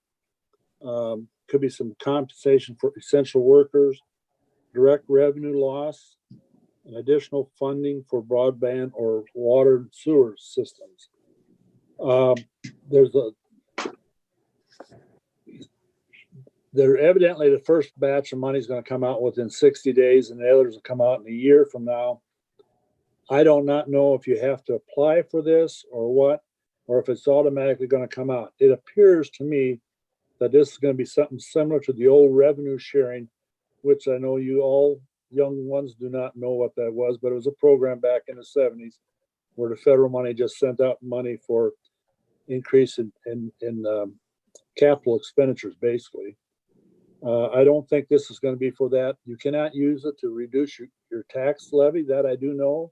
Speaker 2: could be some compensation for essential workers, direct revenue loss, and additional funding for broadband or water and sewer systems. Evidently the first batch of money is going to come out within 60 days and the others will come out in a year from now. I do not know if you have to apply for this or what, or if it's automatically going to come out. It appears to me that this is going to be something similar to the old revenue sharing, which I know you all young ones do not know what that was, but it was a program back in the 70s where the federal money just sent out money for increase in capital expenditures, basically. I don't think this is going to be for that. You cannot use it to reduce your tax levy, that I do know.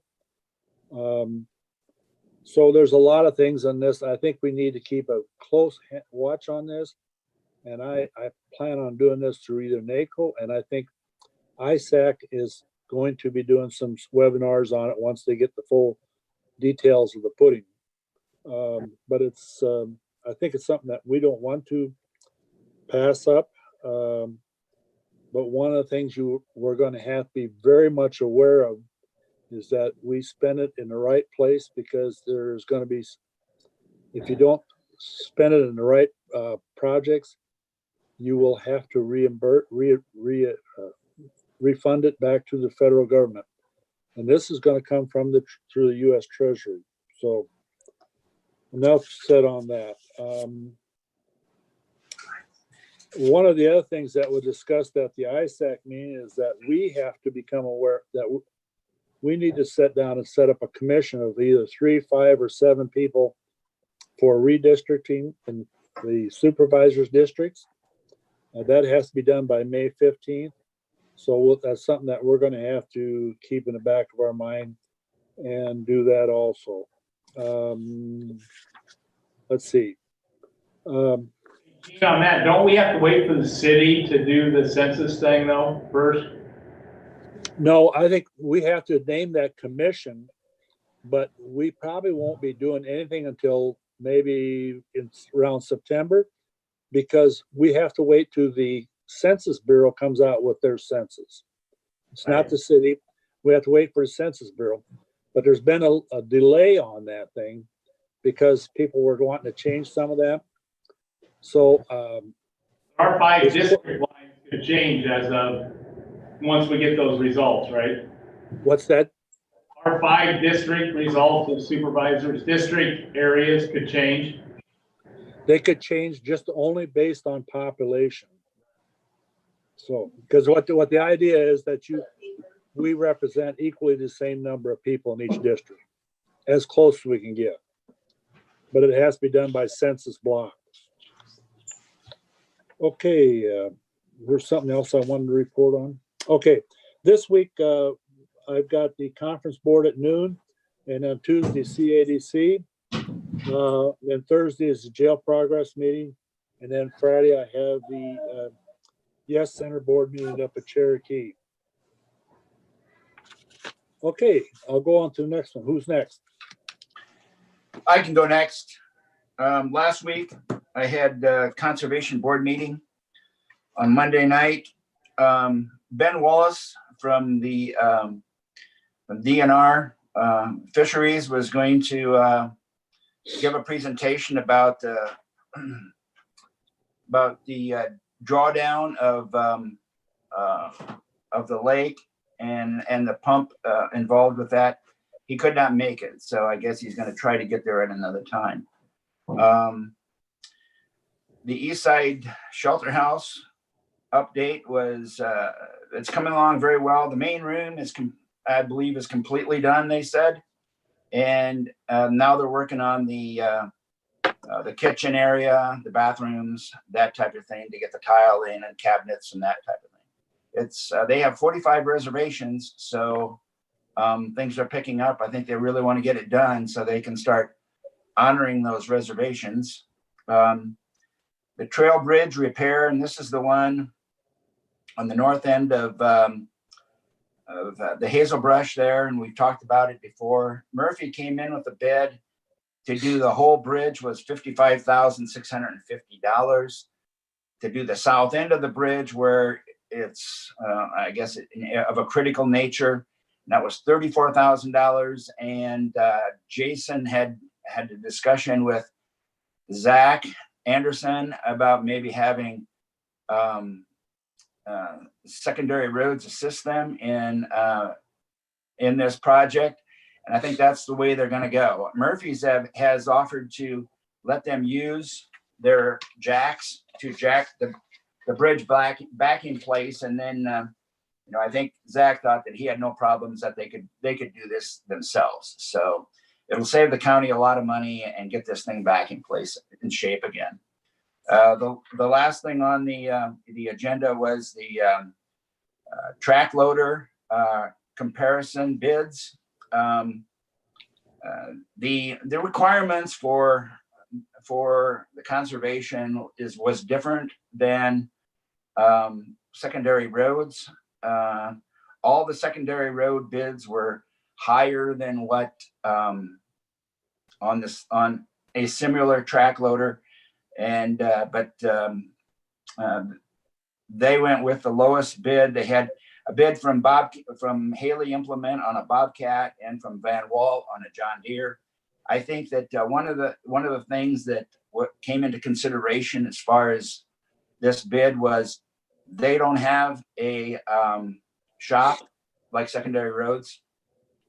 Speaker 2: So there's a lot of things on this. I think we need to keep a close watch on this. And I plan on doing this through either NACO, and I think ISAC is going to be doing some webinars on it once they get the full details of the pudding. But it's, I think it's something that we don't want to pass up. But one of the things we're going to have to be very much aware of is that we spend it in the right place, because there's going to be, if you don't spend it in the right projects, you will have to refund it back to the federal government. And this is going to come from through the U.S. Treasury. So enough said on that. One of the other things that was discussed at the ISAC meeting is that we have to become aware that we need to sit down and set up a commission of either 3, 5, or 7 people for redistricting in the supervisors' districts. That has to be done by May 15th. So that's something that we're going to have to keep in the back of our mind and do that also. Let's see.
Speaker 6: On that, don't we have to wait for the city to do the census thing though first?
Speaker 2: No, I think we have to name that commission, but we probably won't be doing anything until maybe around September, because we have to wait till the Census Bureau comes out with their census. It's not the city. We have to wait for the Census Bureau. But there's been a delay on that thing because people were wanting to change some of that. So
Speaker 6: our 5 district lines could change as of once we get those results, right?
Speaker 2: What's that?
Speaker 6: Our 5 district results of supervisors district areas could change.
Speaker 2: They could change just only based on population. So, because what the idea is that we represent equally the same number of people in each district, as close as we can get. But it has to be done by census block. Okay, there's something else I wanted to report on. Okay, this week I've got the conference board at noon, and on Tuesday CADC. Then Thursday is the jail progress meeting, and then Friday I have the Yes Center board meeting up at Cherokee. Okay, I'll go on to the next one. Who's next?
Speaker 5: I can go next. Last week, I had a conservation board meeting on Monday night. Ben Wallace from the DNR Fisheries was going to give a presentation about the drawdown of the lake and the pump involved with that. He could not make it, so I guess he's going to try to get there at another time. The East Side Shelter House update was it's coming along very well. The main room is, I believe, is completely done, they said, and now they're working on the kitchen area, the bathrooms, that type of thing, to get the tile in and cabinets and that type of thing. It's they have 45 reservations, so things are picking up. I think they really want to get it done so they can start honoring those reservations. The trail bridge repair, and this is the one on the north end of the Hazelbrush there, and we've talked about it before. Murphy came in with a bid to do the whole bridge was $55,650. To do the south end of the bridge, where it's I guess of a critical nature, and that was $34,000. And Jason had a discussion with Zach Anderson about maybe having secondary roads assist them in this project. And I think that's the way they're going to go. Murphy's has offered to let them use their jacks to jack the bridge back in place. And then, I think Zach thought that he had no problems, that they could do this themselves. So it'll save the county a lot of money and get this thing back in place, in shape again. The last thing on the agenda was the track loader comparison bids. The requirements for the conservation was different than secondary roads. All the secondary road bids were higher than what on a similar track loader, and they went with the lowest bid. They had a bid from Haley Implement on a Bobcat and from Van Wall on a John Deere. I think that one of the things that what came into consideration as far as this bid was they don't have a shop like secondary roads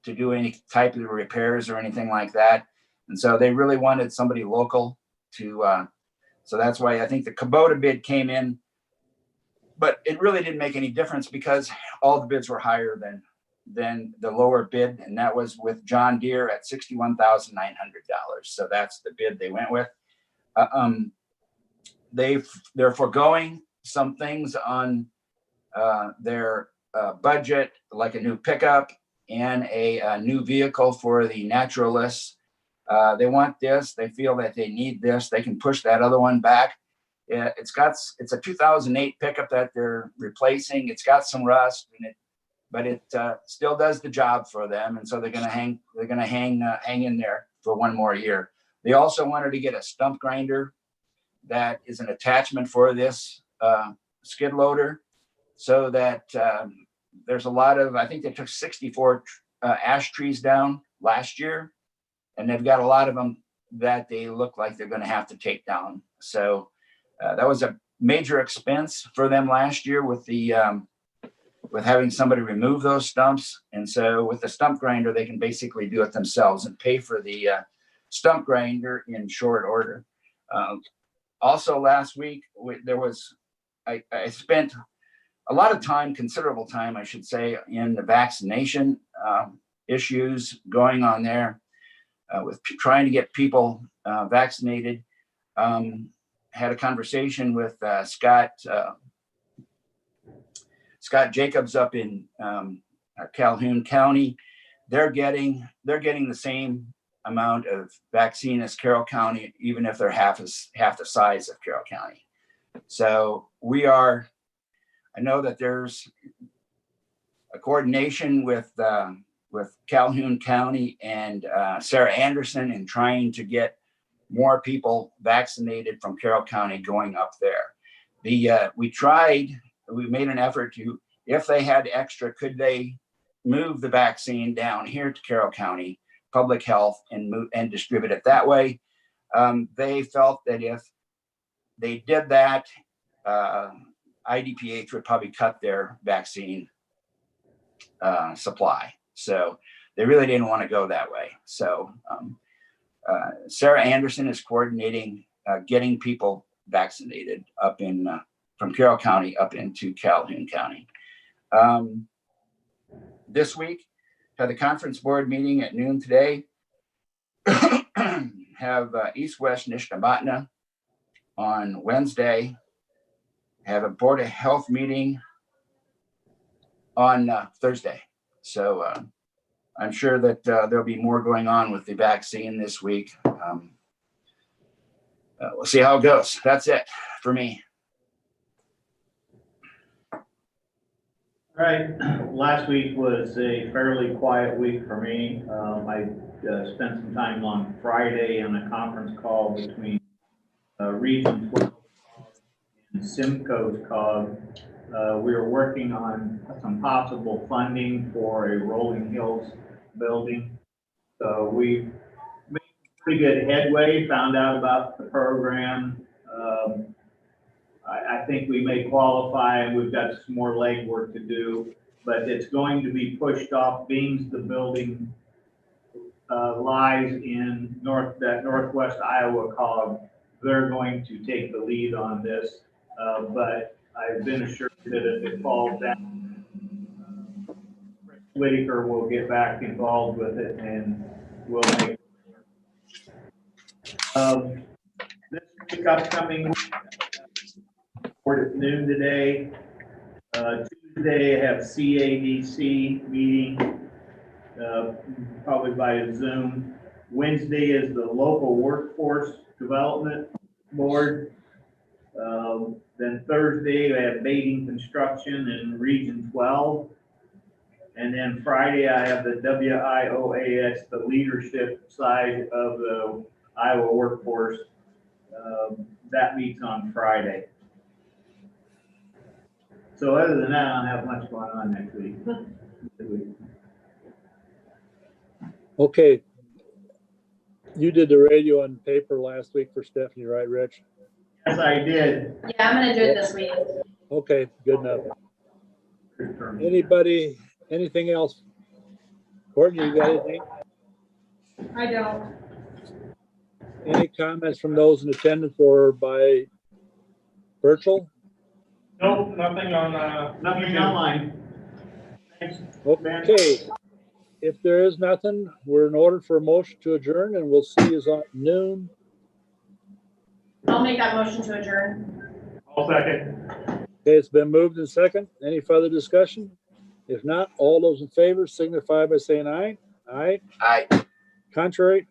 Speaker 5: to do any type of repairs or anything like that. And so they really wanted somebody local to, so that's why I think the Kubota bid came in, but it really didn't make any difference because all the bids were higher than the lower bid. And that was with John Deere at $61,900. So that's the bid they went with. They're foregoing some things on their budget, like a new pickup and a new vehicle for the naturalists. They want this. They feel that they need this. They can push that other one back. It's a 2008 pickup that they're replacing. It's got some rust in it, but it still does the job for them. And so they're going to hang in there for one more year. They also wanted to get a stump grinder that is an attachment for this skid loader, so that there's a lot of, I think they took 64 ash trees down last year, and they've got a lot of them that they look like they're going to have to take down. So that was a major expense for them last year with the with having somebody remove those stumps. And so with the stump grinder, they can basically do it themselves and pay for the stump grinder in short order. Also last week, I spent a lot of time, considerable time, I should say, in the vaccination issues going on there with trying to get people vaccinated. Had a conversation with Scott Jacobs up in Calhoun County. They're getting the same amount of vaccine as Carroll County, even if they're half the size of Carroll County. So I know that there's a coordination with Calhoun County and Sarah Anderson in trying to get more people vaccinated from Carroll County going up there. We made an effort to, if they had extra, could they move the vaccine down here to Carroll County Public Health and distribute it that way. They felt that if they did that, IDPH would probably cut their vaccine supply. So they really didn't want to go that way. So Sarah Anderson is coordinating getting people vaccinated up in from Carroll County up into Calhoun County. This week, had the conference board meeting at noon today. Have East-West Nishnabotna on Wednesday. Have a Board of Health meeting on Thursday. So I'm sure that there'll be more going on with the vaccine this week. We'll see how it goes. That's it for me.
Speaker 3: All right, last week was a fairly quiet week for me. I spent some time on Friday on a conference call between Region 12 and Simcoe's COG. We were working on some possible funding for a Rolling Hills building. So we made pretty good headway, found out about the program. I think we may qualify, and we've got some more legwork to do, but it's going to be pushed off. Beams, the building lies in that Northwest Iowa COG. They're going to take the lead on this, but I've been assured that if it falls down, Whitaker will get back involved with it, and we'll make this week, upcoming week, noon today. Tuesday, I have CADC meeting, probably by Zoom. Wednesday is the local workforce development board. Then Thursday, I have Baiting Construction in Region 12. And then Friday, I have the WIOAS, the leadership side of the Iowa workforce. That meets on Friday. So other than that, I don't have much going on next week.
Speaker 2: Okay. You did the radio and paper last week for Stephanie, right, Rich?
Speaker 3: Yes, I did.
Speaker 4: Yeah, I'm gonna do it this week.
Speaker 2: Okay, good enough. Anybody, anything else? Courtney, you got anything?
Speaker 4: I don't.
Speaker 2: Any comments from those in attendance or by virtual?
Speaker 6: Nope, nothing on,
Speaker 3: Nothing online.
Speaker 6: Thanks.
Speaker 2: Okay. If there is nothing, we're in order for a motion to adjourn, and we'll see you at noon.
Speaker 4: I'll make that motion to adjourn.
Speaker 6: I'll second.
Speaker 2: Okay, it's been moved and second. Any further discussion? If not, all those in favor signify by saying aye. Aye.
Speaker 5: Aye.
Speaker 2: Contrary?